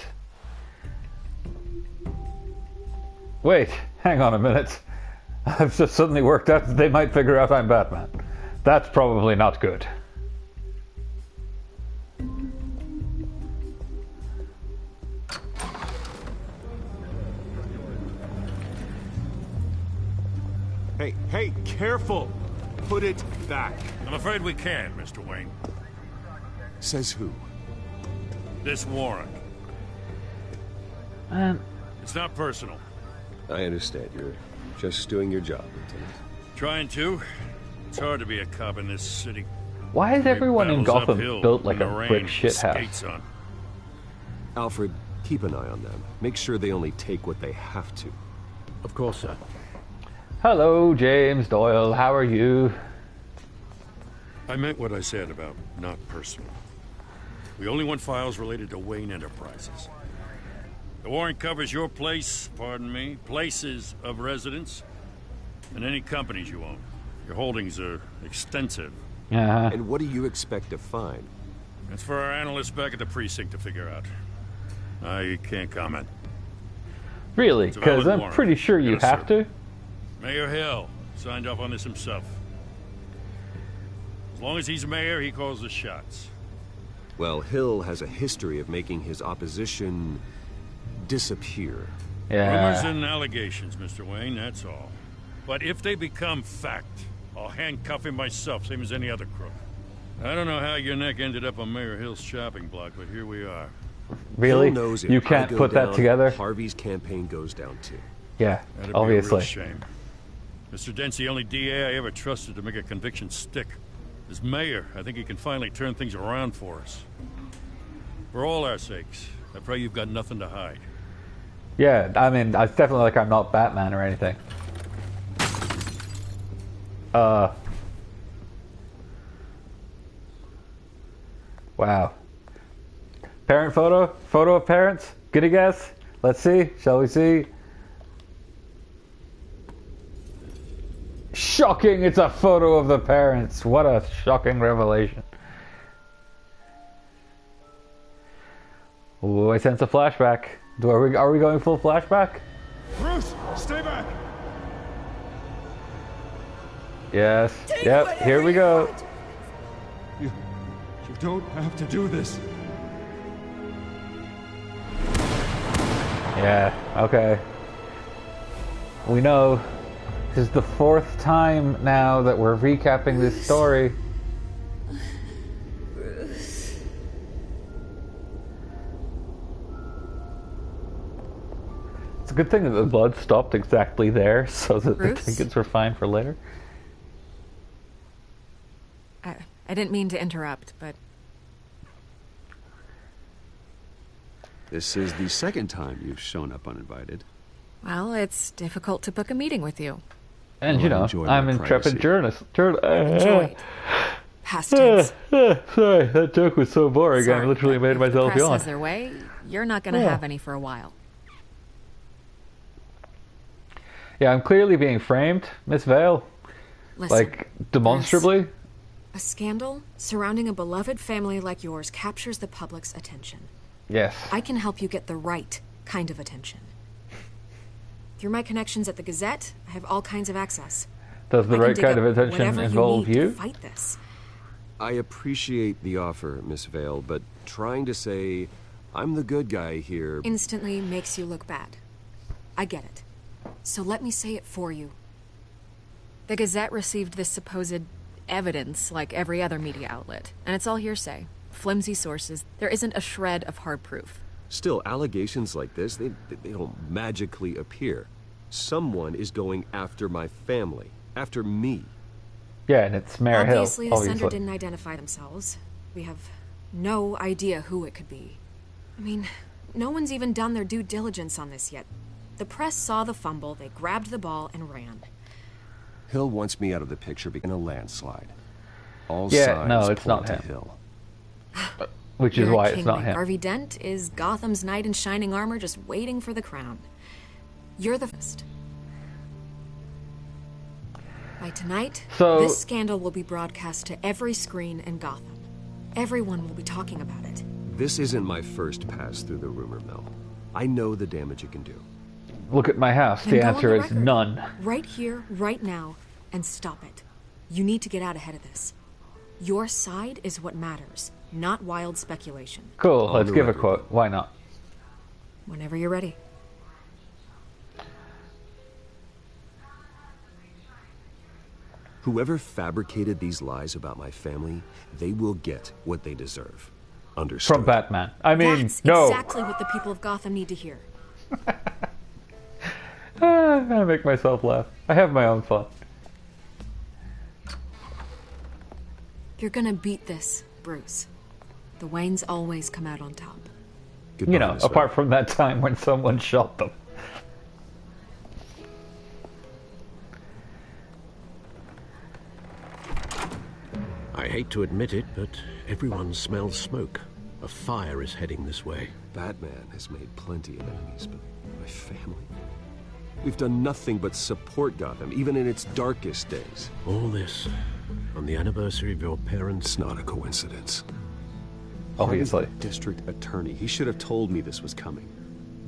Wait, hang on a minute. I've just suddenly worked out that they might figure out I'm Batman. That's probably not good. Hey, careful! Put it back. I'm afraid we can't, Mr. Wayne. Says who? This warrant. It's not personal. I understand. You're just doing your job, Lieutenant. Trying to. It's hard to be a cop in this city. Why is everyone in Battles Gotham uphill built like in a the brick rain, shit house? skates on. Alfred, keep an eye on them. Make sure they only take what they have to. Of course, sir. Hello, James Doyle. How are you? I meant what I said about not personal. We only want files related to Wayne Enterprises. The warrant covers your place, pardon me, places of residence, and any companies you own. Your holdings are extensive. And what do you expect to find? That's for our analysts back at the precinct to figure out. I can't comment. Really? It's a valid Because I'm warrant. pretty sure you Yes, have sir. to. Mayor Hill signed off on this himself. As long as he's mayor, he calls the shots. Well, Hill has a history of making his opposition disappear. Rumors and allegations, Mr. Wayne, that's all. But if they become fact, I'll handcuff him myself, same as any other crook. I don't know how your neck ended up on Mayor Hill's shopping block, but here we are. Really? Hill knows if You I can't go put that down, together? Harvey's campaign goes down too. Yeah, That'd obviously. Be a real shame. Mr. Dent's the only DA I ever trusted to make a conviction stick. As mayor, I think he can finally turn things around for us. For all our sakes, I pray you've got nothing to hide. Yeah, I mean, it's definitely like I'm not Batman or anything. Wow. Parent photo? Photo of parents? Good a guess? Let's see. Shall we see? Shocking! It's a photo of the parents. What a shocking revelation. Oh, I sense a flashback. Are we going full flashback? Bruce, stay back. Yes. Yep. Here we go. You don't have to do this. Yeah. Okay. We know. This is the 4th time now that we're recapping this story. It's a good thing that the blood stopped exactly there so that Bruce? the tickets were fine for later. I didn't mean to interrupt, but This is the second time you've shown up uninvited. well, it's difficult to book a meeting with you. And Well, you know, enjoy I'm my intrepid privacy. journalist. Enjoy. Past tense. Sorry, that joke was so boring. Sorry, I literally but made if the myself press yawn. has their way, you're not going to Yeah. have any for a while. Yeah, I'm clearly being framed, Miss Vale. Listen, Like, demonstrably. A scandal surrounding a beloved family like yours captures the public's attention. Yes. I can help you get the right kind of attention. Through my connections at the Gazette, I have all kinds of access. Does the I can right dig kind up of attention whatever involve you? Need you? To fight this. I appreciate the offer, Miss Vale, but trying to say I'm the good guy here. Instantly makes you look bad. I get it. So let me say it for you. The Gazette received this supposed evidence like every other media outlet, and it's all hearsay. Flimsy sources. There isn't a shred of hard proof. Still, allegations like this, they don't magically appear. Someone is going after my family, after me. Yeah, and it's Mayor Hill, Obviously, the obviously. sender didn't identify themselves. We have no idea who it could be. I mean, no one's even done their due diligence on this yet. The press saw the fumble, they grabbed the ball and ran. Hill wants me out of the picture in a landslide. All Yeah, signs no, it's point not to him. Hill. Which is You're a why king it's not like him. Harvey Dent is Gotham's knight in shining armor just waiting for the crown. You're the first. By tonight, So- this scandal will be broadcast to every screen in Gotham. Everyone will be talking about it. This isn't my first pass through the rumor mill. I know the damage it can do. Look at my house. Then The go on answer is record. none. Right here, right now, and stop it. You need to get out ahead of this. Your side is what matters, not wild speculation. Cool, On let's the give a record. quote. Why not? Whenever you're ready. Whoever fabricated these lies about my family, they will get what they deserve. Understood? From Batman. I mean, That's no. exactly what the people of Gotham need to hear. I make myself laugh. I have my own fun. You're gonna beat this, Bruce. The Waynes always come out on top. You know, apart from that time when someone shot them. I hate to admit it, but everyone smells smoke. A fire is heading this way. Batman has made plenty of enemies, but my family? We've done nothing but support Gotham, even in its darkest days. All this on the anniversary of your parents' It's not a coincidence. obviously. Harvey's the district attorney. He should have told me this was coming.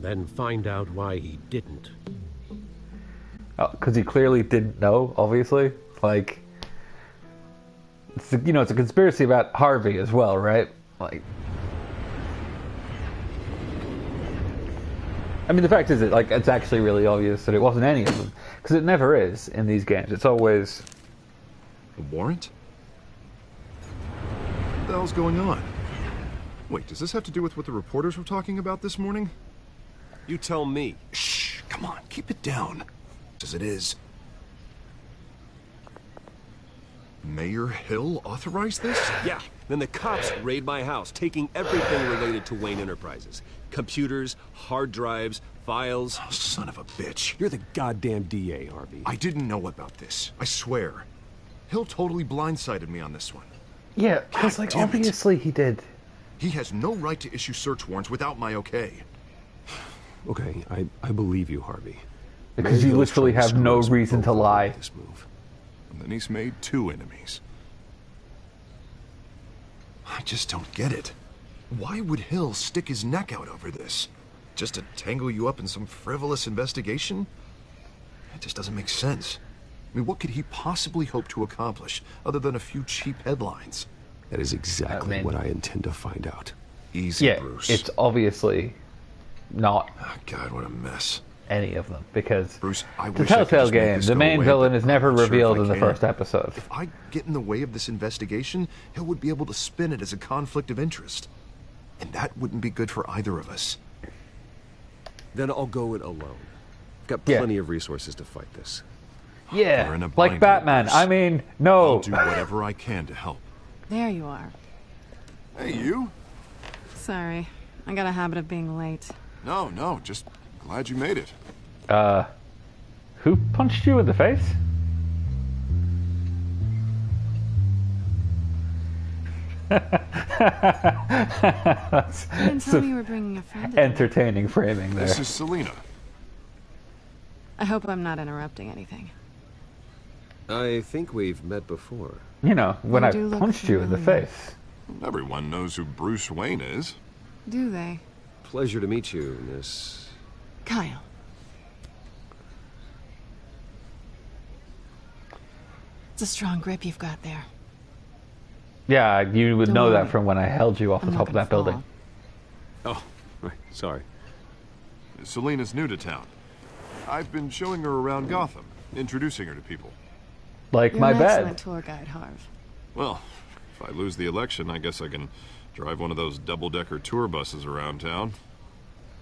Then find out why he didn't. Because he clearly didn't know, obviously. Like, it's it's a conspiracy about Harvey as well, right? Like, I mean, the fact is that it's actually really obvious that it wasn't any of them, because it never is in these games. It's always a warrant. What the hell's going on? Wait, does this have to do with what the reporters were talking about this morning? You tell me. Shh, come on, keep it down. As it is. Mayor Hill authorized this? Yeah, then the cops raid my house, taking everything related to Wayne Enterprises. Computers, hard drives, files. Oh, son of a bitch. You're the goddamn DA, Harvey. I didn't know about this, I swear. Hill totally blindsided me on this one. Yeah, because obviously he did. He has no right to issue search warrants without my okay. Okay, I believe you, Harvey. Because you literally have no reason to lie. This move. And then he's made 2 enemies. I just don't get it. Why would Hill stick his neck out over this? Just to tangle you up in some frivolous investigation? It just doesn't make sense. I mean, what could he possibly hope to accomplish other than a few cheap headlines? That is exactly what I intend to find out. Easy, Bruce. It's obviously not. Oh, God, what a mess. Any of them, because Bruce, it's a Telltale game. The main villain is never revealed in the first episode. If I get in the way of this investigation, Hill would be able to spin it as a conflict of interest. And that wouldn't be good for either of us. Then I'll go it alone. I've got plenty of resources to fight this. Yeah, We're in a like bind, Batman. Bruce. I mean, no. I'll do whatever I can to help. There you are. Hey, you? Sorry. I got a habit of being late. No, just glad you made it. Who punched you in the face? That's You didn't tell me you were bringing a friend. Entertaining framing there. This is Selena. I hope I'm not interrupting anything. I think we've met before. You know, when You I do look punched you in the familiar. face. Everyone knows who Bruce Wayne is. Do they? Pleasure to meet you, Miss... Kyle. It's a strong grip you've got there. Yeah, you would Don't know worry. that from when I held you off the I'm top not of that gonna building. Oh, right, sorry. Selena's new to town. I've been showing her around Gotham, introducing her to people. Like You're my an bed. excellent tour guide, Harv. Well, if I lose the election, I guess I can drive one of those double-decker tour buses around town.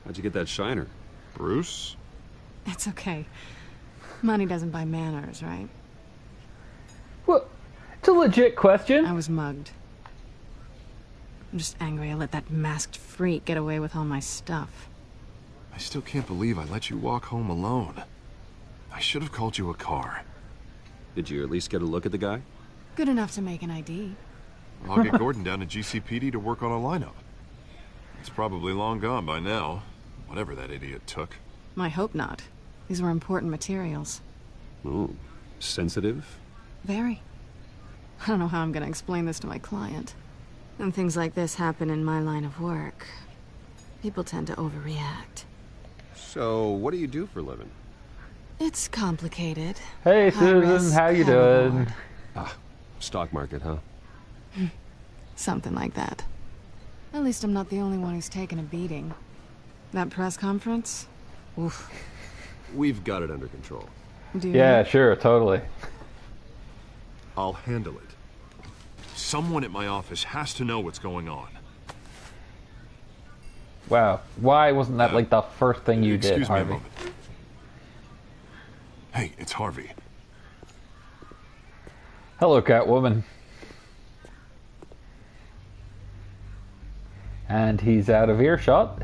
How'd you get that shiner? Bruce? It's okay. Money doesn't buy manners, right? Well, it's a legit question. I was mugged. I'm just angry I let that masked freak get away with all my stuff. I still can't believe I let you walk home alone. I should have called you a car. Did you at least get a look at the guy? Good enough to make an ID. I'll get Gordon down to GCPD to work on a lineup. It's probably long gone by now, whatever that idiot took. I hope not. These were important materials. Ooh, sensitive? Very. I don't know how I'm gonna explain this to my client. When things like this happen in my line of work, people tend to overreact. So, what do you do for a living? It's complicated. Hey, High Susan, risk, how you high doing? reward. Ah, stock market, huh? Something like that. At least I'm not the only one who's taken a beating. That press conference? Oof. We've got it under control. Do you? Yeah, sure, totally. I'll handle it. Someone at my office has to know what's going on. Wow, why wasn't that like the first thing you did, Excuse me a Harvey? moment. Hey, it's Harvey. Hello, Catwoman. And he's out of earshot.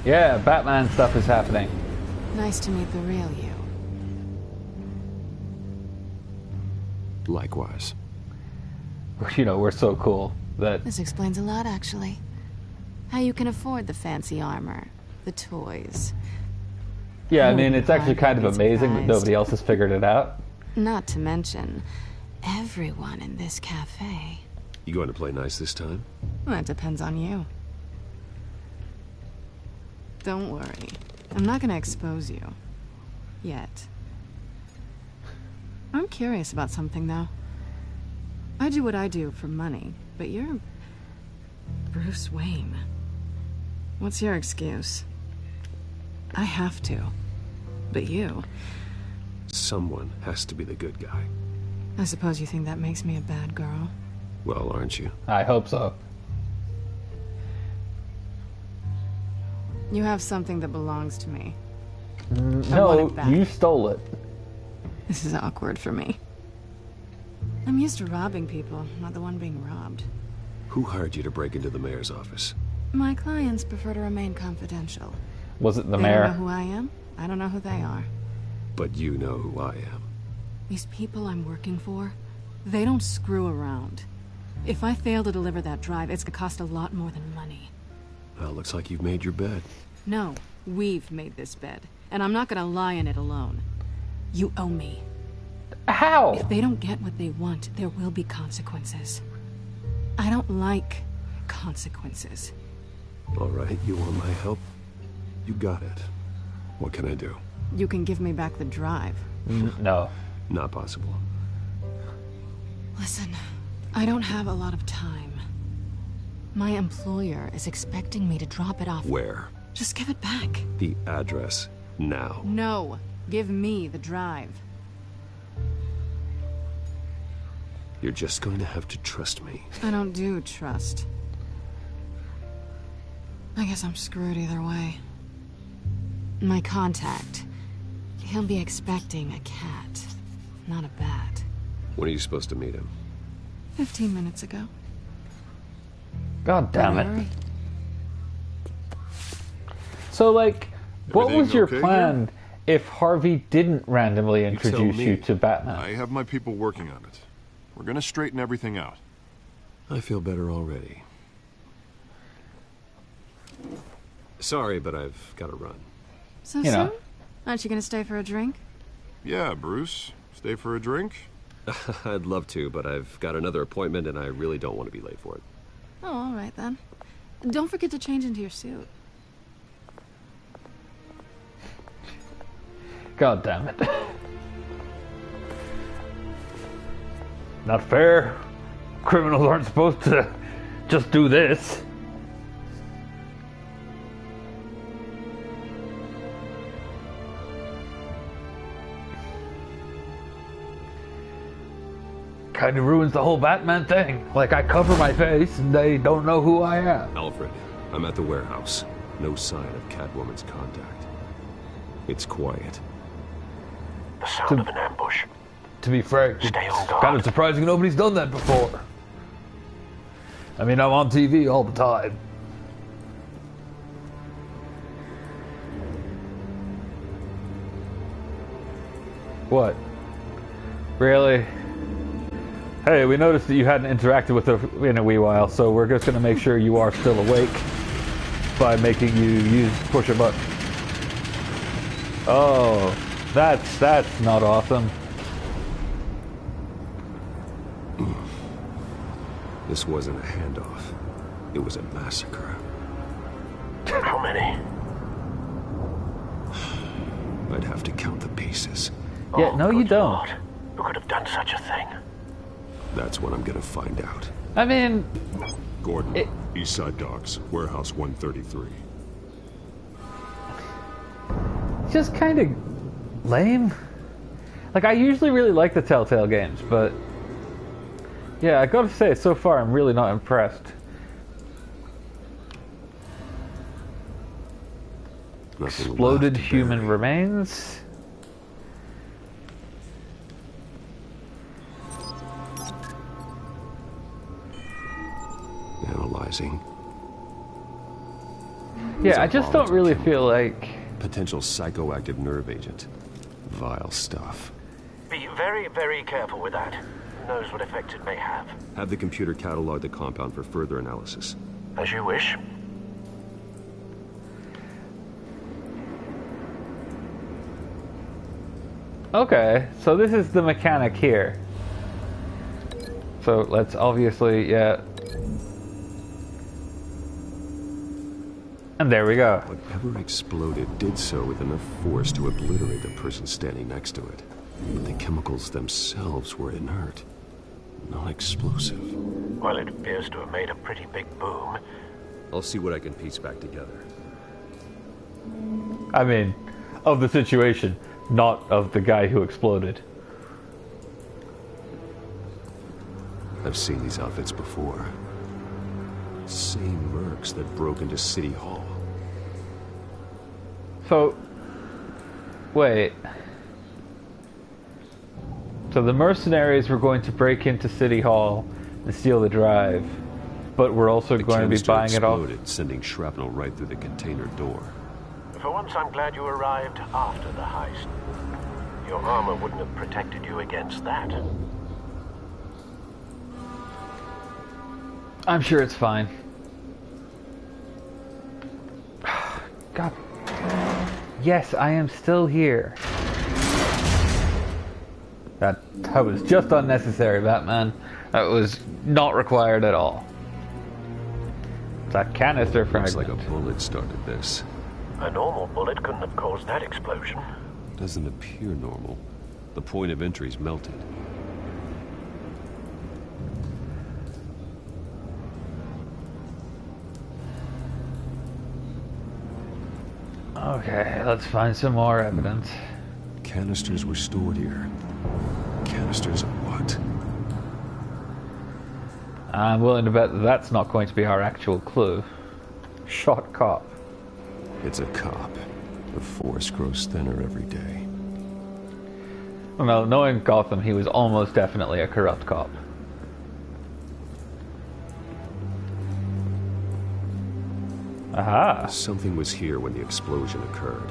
Yeah, Batman stuff is happening. Nice to meet the real you. Likewise. You know, we're so cool that... This explains a lot, actually. How you can afford the fancy armor. the toys. Yeah, I mean, it's actually kind of amazing that surprised. nobody else has figured it out. Not to mention, everyone in this cafe. You going to play nice this time? Well, that depends on you. Don't worry. I'm not gonna expose you. Yet. I'm curious about something, though. I do what I do for money, but you're... Bruce Wayne. What's your excuse? I have to. But you... Someone has to be the good guy. I suppose you think that makes me a bad girl? Well, aren't you? I hope so. You have something that belongs to me. No, you stole it. This is awkward for me. I'm used to robbing people, not the one being robbed. Who hired you to break into the mayor's office? My clients prefer to remain confidential. Was it the They mayor? don't know who I am. I don't know who they are. But you know who I am. These people I'm working for, they don't screw around. If I fail to deliver that drive, it's gonna cost a lot more than money. Well, looks like you've made your bed. No, we've made this bed, and I'm not gonna lie in it alone. You owe me. How? If they don't get what they want, there will be consequences. I don't like consequences. All right, you want my help? You got it. What can I do? You can give me back the drive. No. Not possible. Listen, I don't have a lot of time. My employer is expecting me to drop it off. Where? Just give it back. The address, now. No, give me the drive. You're just going to have to trust me. I don't do trust. I guess I'm screwed either way. My contact, he'll be expecting a cat, not a bat. When are you supposed to meet him? 15 minutes ago. God damn it. So, like, what Everything was your okay plan if Harvey didn't randomly introduce you to Batman? I have my people working on it. We're gonna straighten everything out. I feel better already. Sorry, but I've got to run. So soon? Aren't you gonna stay for a drink? Yeah, Bruce. Stay for a drink? I'd love to, but I've got another appointment and I really don't want to be late for it. Oh, all right then. Don't forget to change into your suit. God damn it. Not fair. Criminals aren't supposed to just do this. Kind of ruins the whole Batman thing. Like, I cover my face and they don't know who I am. Alfred, I'm at the warehouse. No sign of Catwoman's contact. It's quiet. The sound of an ambush. To be frank, it's kind of surprising nobody's done that before. I mean, I'm on TV all the time. What? Really? Hey, we noticed that you hadn't interacted with her in a wee while, so we're just going to make sure you are still awake by making you push a button. Oh, that's not awesome. This wasn't a handoff. It was a massacre. How many? I'd have to count the pieces. Yeah, no you don't. Who could have done such a thing? That's what I'm gonna find out. I mean... Gordon, Eastside Docks, Warehouse 133. Just kind of lame. Like, I usually really like the Telltale games, but... yeah, I gotta say, so far I'm really not impressed. Exploded human remains? Analyzing. Yeah, I just don't really feel like... Potential psychoactive nerve agent. Vile stuff. Be very, very careful with that. Who knows what effect it may have. Have the computer catalog the compound for further analysis. As you wish. Okay, so this is the mechanic here. So let's obviously, yeah. And there we go. Whatever exploded did so with enough force to obliterate the person standing next to it. But the chemicals themselves were inert, not explosive. Well, it appears to have made a pretty big boom. I'll see what I can piece back together. I mean, of the situation, not of the guy who exploded. I've seen these outfits before. Same mercs that broke into City Hall. So, wait. So the mercenaries were going to break into City Hall and steal the drive, but we're also going to be buying it off. Sending shrapnel right through the container door. For once, I'm glad you arrived after the heist. Your armor wouldn't have protected you against that. I'm sure it's fine. God. Yes, I am still here. That was just unnecessary, Batman. That was not required at all. That canister fragment. Looks like a bullet started this. A normal bullet couldn't have caused that explosion. Doesn't appear normal. The point of entry's melted. Okay, let's find some more evidence. Canisters were stored here. Canisters of what? I'm willing to bet that that's not going to be our actual clue. Shot cop. It's a cop. The force grows thinner every day. Well, knowing Gotham, he was almost definitely a corrupt cop. Aha! Something was here when the explosion occurred.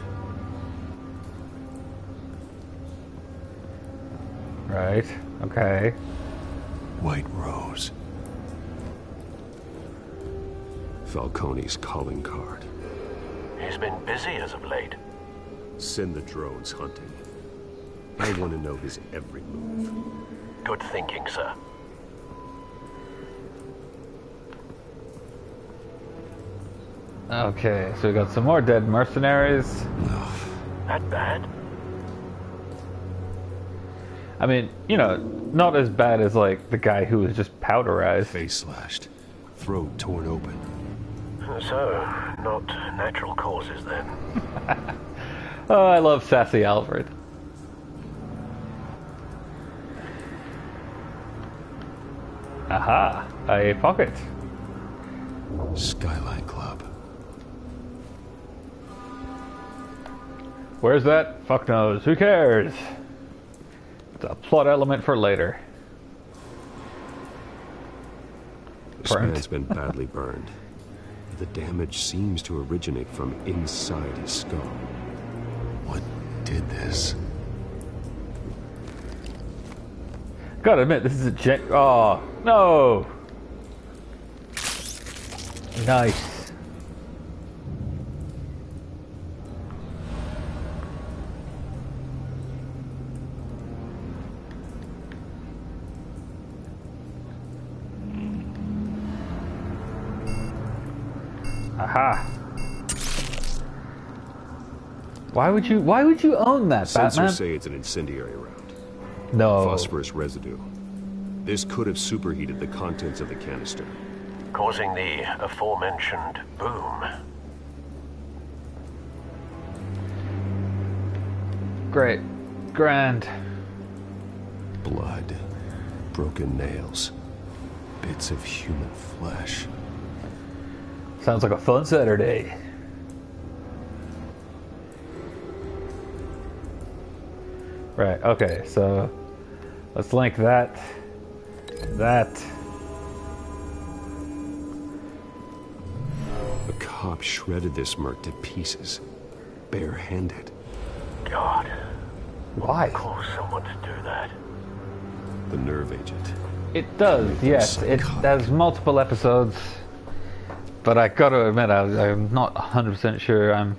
Right. Okay. White Rose. Falcone's calling card. He's been busy as of late. Send the drones hunting. I want to know his every move. Good thinking, sir. Okay, so we got some more dead mercenaries. That bad? I mean, you know, not as bad as, like, the guy who was just powderized. Face slashed. Throat torn open. So, not natural causes, then. Oh, I love Sassy Alfred. Aha! A pocket. Skyline Club. Where's that? Fuck knows. Who cares? It's a plot element for later. This man's been badly burned. The damage seems to originate from inside his skull. What did this? Gotta admit, this is a oh, no! Nice. Aha. Why would you own that, Batman? Sensors say it's an incendiary round. No. Phosphorus residue. This could have superheated the contents of the canister, causing the aforementioned boom. Great. Grand. Blood. Broken nails. Bits of human flesh. Sounds like a fun Saturday. Right, okay, so let's link that. A cop shredded this merc to pieces, barehanded. God. Why? Cause someone to do that. The nerve agent. It does, yes. It has multiple episodes. But I gotta admit, I'm not 100% sure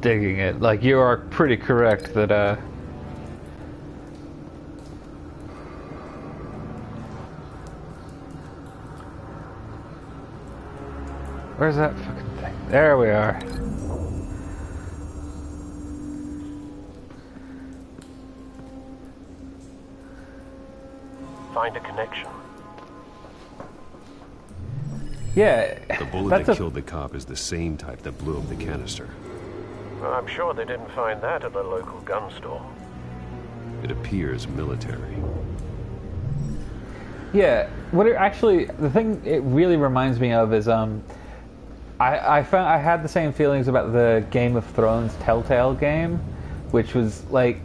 digging it. Like, you are pretty correct that, where's that fucking thing? There we are. Find a connection. Yeah. The bullet that killed the cop is the same type that blew up the canister. Well, I'm sure they didn't find that at the local gun store. It appears military. Yeah, what it actually, the thing it really reminds me of is, I found I had the same feelings about the Game of Thrones Telltale game, which was like,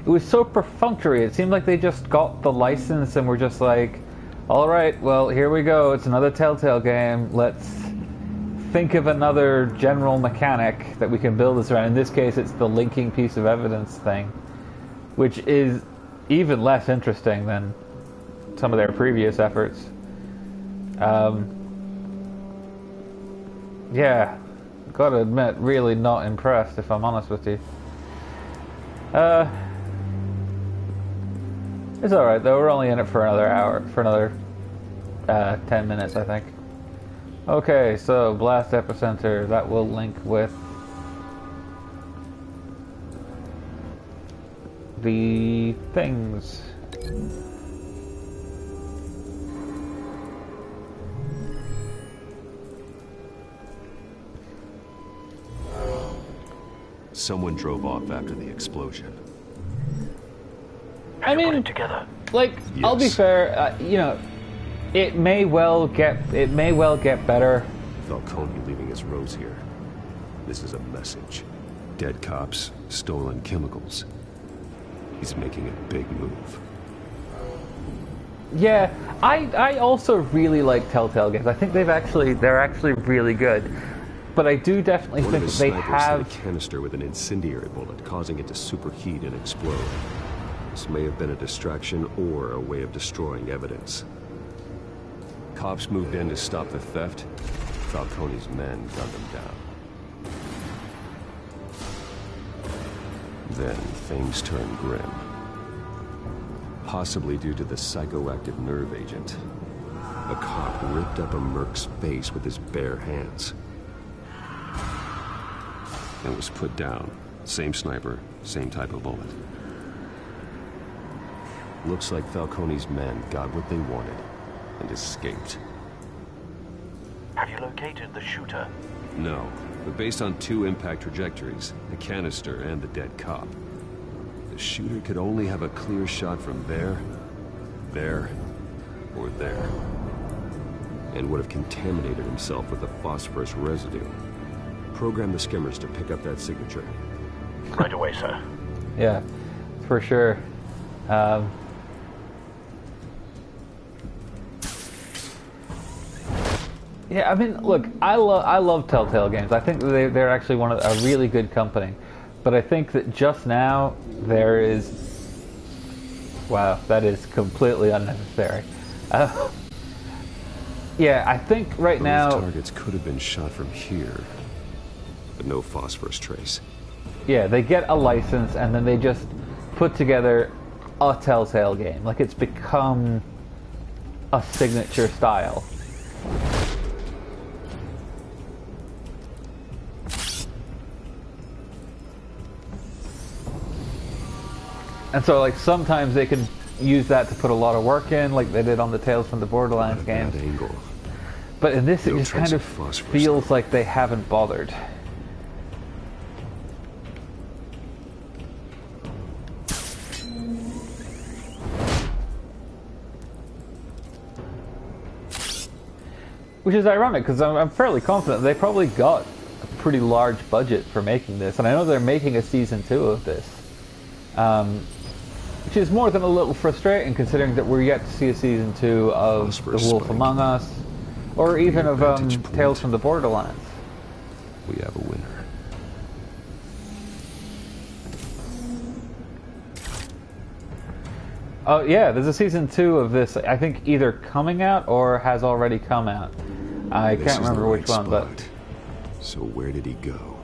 it was so perfunctory. It seemed like they just got the license and were just like, all right, well, here we go. It's another Telltale game. Let's think of another general mechanic that we can build this around. In this case, it's the linking piece of evidence thing, which is even less interesting than some of their previous efforts. Yeah, gotta admit, really not impressed, if I'm honest with you. It's alright though, we're only in it for another hour, for another 10 minutes, I think. Okay, so Blast Epicenter, that will link with the things. Someone drove off after the explosion. I mean, put it together. Like, yes. I'll be fair. You know, it may well get better. Falcone leaving his rose here. This is a message. Dead cops, stolen chemicals. He's making a big move. Yeah, I also really like Telltale games. I think they're actually really good. But I do definitely think that they have a canister with an incendiary bullet, causing it to superheat and explode. This may have been a distraction or a way of destroying evidence. Cops moved in to stop the theft. Falcone's men gunned them down. Then things turned grim. Possibly due to the psychoactive nerve agent. A cop ripped up a merc's face with his bare hands. And was put down. Same sniper, same type of bullet. Looks like Falcone's men got what they wanted and escaped. Have you located the shooter? No, but based on two impact trajectories, the canister and the dead cop, the shooter could only have a clear shot from there, or there. And would have contaminated himself with the phosphorus residue. Program the skimmers to pick up that signature. Right away, sir. Yeah, for sure. Yeah, I mean, look, I love Telltale games. I think they're actually a really good company. But I think that just now there is... Wow, that is completely unnecessary. Yeah, I think right now... Those targets could have been shot from here. But no phosphorus trace. Yeah, they get a license and then they just put together a Telltale game. Like, it's become a signature style. And so, like, sometimes they can use that to put a lot of work in, like they did on the Tales from the Borderlands games. But in this, it just kind of feels like they haven't bothered. Which is ironic, because I'm fairly confident they probably got a pretty large budget for making this, and I know they're making a Season 2 of this. Which is more than a little frustrating, considering that we're yet to see a Season 2 of The Wolf Among Us, or even of Tales from the Borderlands. We have a winner. Oh yeah, there's a Season 2 of this, I think either coming out or has already come out. I can't remember which one, but... So where did he go?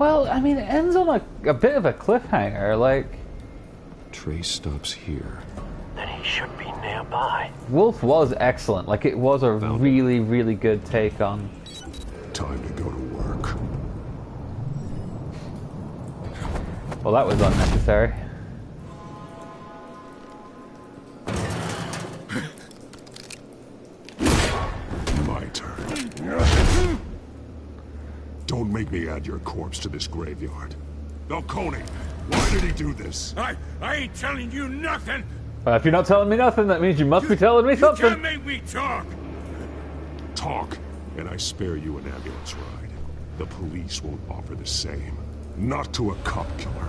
Well, I mean, it ends on a bit of a cliffhanger, like... Trace stops here. Then he should be nearby. Wolf was excellent. Like, it was a really, really good take on... Time to go to work. Well, that was unnecessary. My turn. Don't make me add your corpse to this graveyard. Falcone, why did he do this? I ain't telling you nothing. If you're not telling me nothing, that means you must be telling me something. You can't make me talk. Talk, and I spare you an ambulance ride. The police won't offer the same. Not to a cop killer.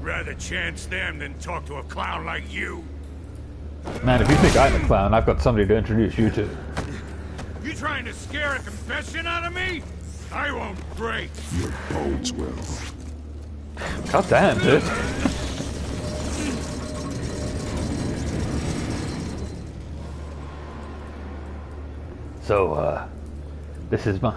Rather chance them than talk to a clown like you. Man, if you think I'm a clown, I've got somebody to introduce you to. You trying to scare a confession out of me? I won't break. Your bones will. God damn, dude. So, this is my...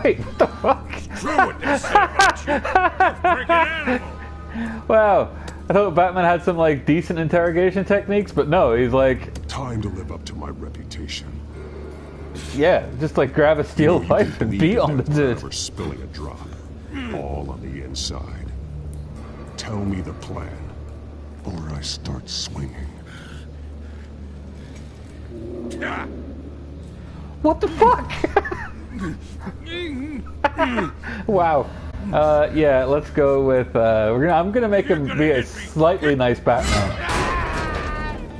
Wait, what the fuck? True what they say about you. Freaking animal. Wow. I thought Batman had some, like, decent interrogation techniques, but no, he's like... Time to live up to my reputation. Yeah, just, like, grab a steel pipe and beat on the dude. For spilling a drop. All on the inside. Tell me the plan, or I start swinging. What the fuck? Wow. Yeah, let's go with, I'm gonna make him be a slightly nice Batman.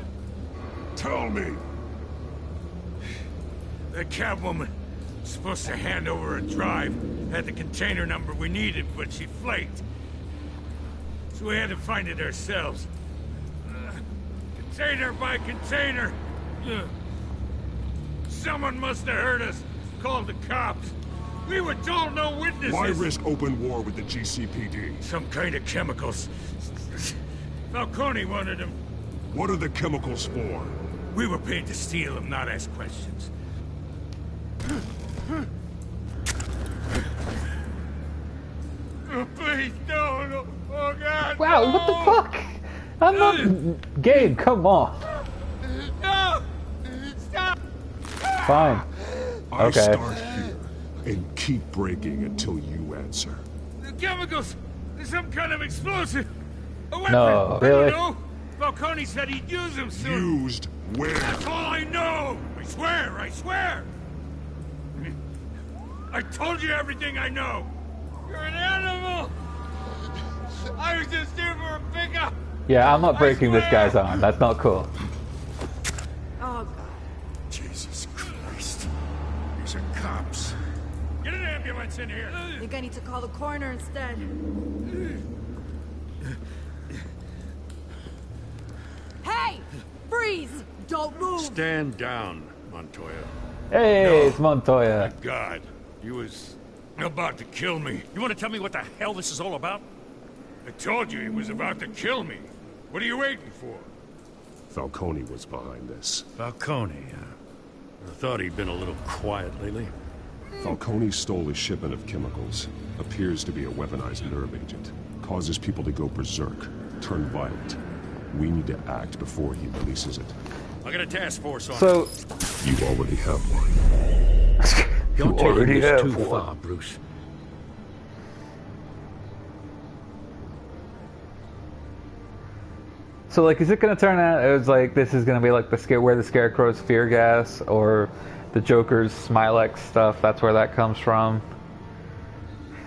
Tell me. The Catwoman was supposed to hand over a drive, had the container number we needed, but she flaked. So we had to find it ourselves. Container by container. Someone must have heard us, called the cops. We were told no witnesses. Why risk open war with the GCPD? Some kind of chemicals. Falcone wanted them. What are the chemicals for? We were paid to steal them, not ask questions. Oh, please, no. Oh, God, Wow, no. what the fuck? I'm not... Gabe, come on. No! Stop! Fine. I Okay. start here and keep breaking until you answer. The chemicals! There's some kind of explosive! A weapon! No, really? I don't know! Falcone said he'd use them soon! Used where? That's all I know! I swear! I told you everything I know! You're an animal! I was just here for a pickup! Yeah, I'm not breaking this guy's arm. That's not cool. Oh, God. Jesus Christ. These are cops. Get an ambulance in here! I think I need to call the coroner instead. Hey! Freeze! Don't move! Stand down, Montoya. Hey, it's Montoya. God, he was about to kill me. You want to tell me what the hell this is all about? I told you he was about to kill me. What are you waiting for? Falcone was behind this. Falcone, I thought he'd been a little quiet lately. Falcone stole a shipment of chemicals. Appears to be a weaponized nerve agent. Causes people to go berserk, turn violent. We need to act before he releases it. I got a task force on So... You already have one. You're taking already this have too one. far, Bruce. So, like, is it going to turn out it was like this is going to be like where the Scarecrow's fear gas or the Joker's Smilex stuff? That's where that comes from.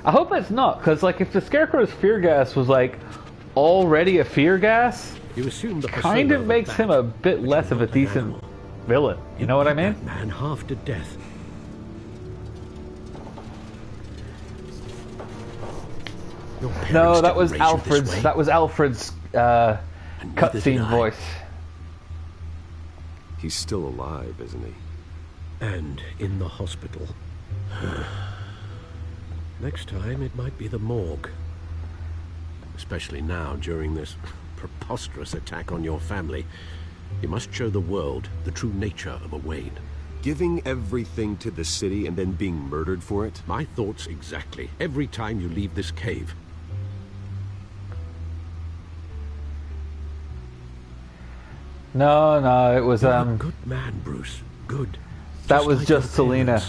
I hope it's not, because like if the Scarecrow's fear gas was like already a fear gas, You assume the kind persona of of makes Bat, him a bit but less you're of a not an decent animal. villain. You know what I mean? That man half to death. Your parents No, that didn't was raise you this Alfred's. way. That was Alfred's neither did cutscene I. voice. He's still alive, isn't he? And in the hospital. Next time, it might be the morgue. Especially now, during this preposterous attack on your family. You must show the world the true nature of a Wayne. Giving everything to the city and then being murdered for it? My thoughts exactly. Every time you leave this cave. No, it was You're a good man, Bruce. Good. That was just Selena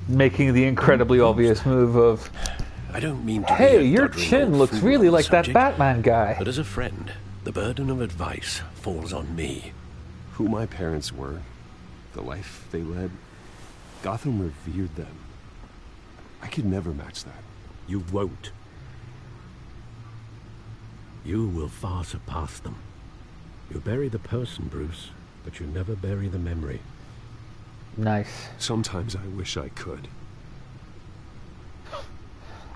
making the incredibly obvious move of, I don't mean to hey, be a your doddering chin old looks fool really on the like that subject, Batman guy. But as a friend, the burden of advice falls on me. Who my parents were, the life they led, Gotham revered them. I could never match that. You won't. You will far surpass them. You bury the person, Bruce, but you never bury the memory. Nice. Sometimes I wish I could.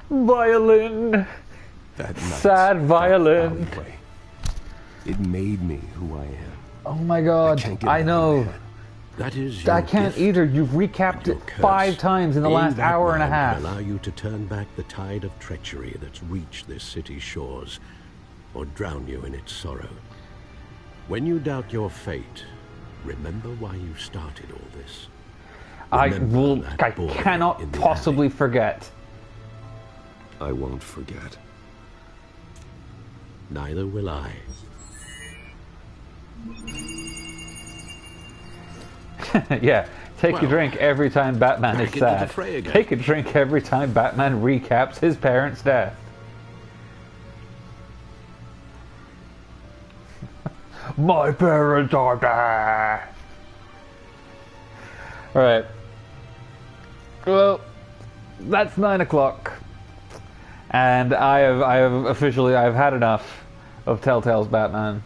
Violin. That night, Sad violin. that alleyway, it made me who I am. Oh my god, I know. That is I can't either. You've recapped it 5 times in the last hour and a half. Allow you to turn back the tide of treachery that's reached this city's shores, or drown you in its sorrow. When you doubt your fate, remember why you started all this. I cannot possibly forget. I won't forget. Neither will I. Yeah, take a drink every time Batman is back into the sad. fray again. Take a drink every time Batman recaps his parents' death. My parents are dead. Alright. Well, that's 9 o'clock. And I've had enough of Telltale's Batman.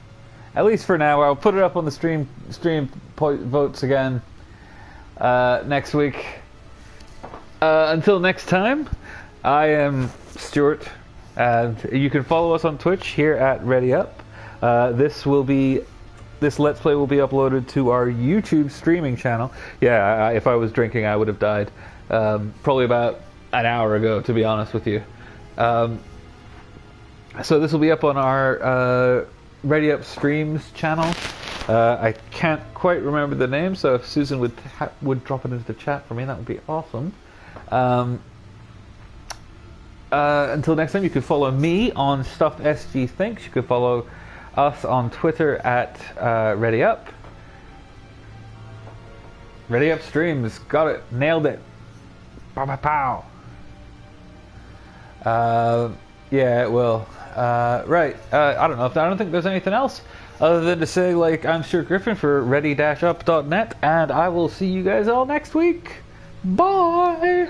At least for now. I'll put it up on the stream votes again next week. Until next time, I am Stewart, and you can follow us on Twitch here at Ready Up. This Let's Play will be uploaded to our YouTube streaming channel. Yeah, if I was drinking, I would have died. Probably about an hour ago, to be honest with you. So this will be up on our Ready Up Streams channel. I can't quite remember the name, so if Susan would drop it into the chat for me, that would be awesome. Until next time, you can follow me on Stuff SG Thinks. You can follow us on Twitter at Ready Up. Ready Up Streams. Got it. Nailed it. Pow pow pow. Yeah, it will. Right. I don't think there's anything else other than to say, like, I'm Stuart Griffin for ready-up.net, and I will see you guys all next week. Bye!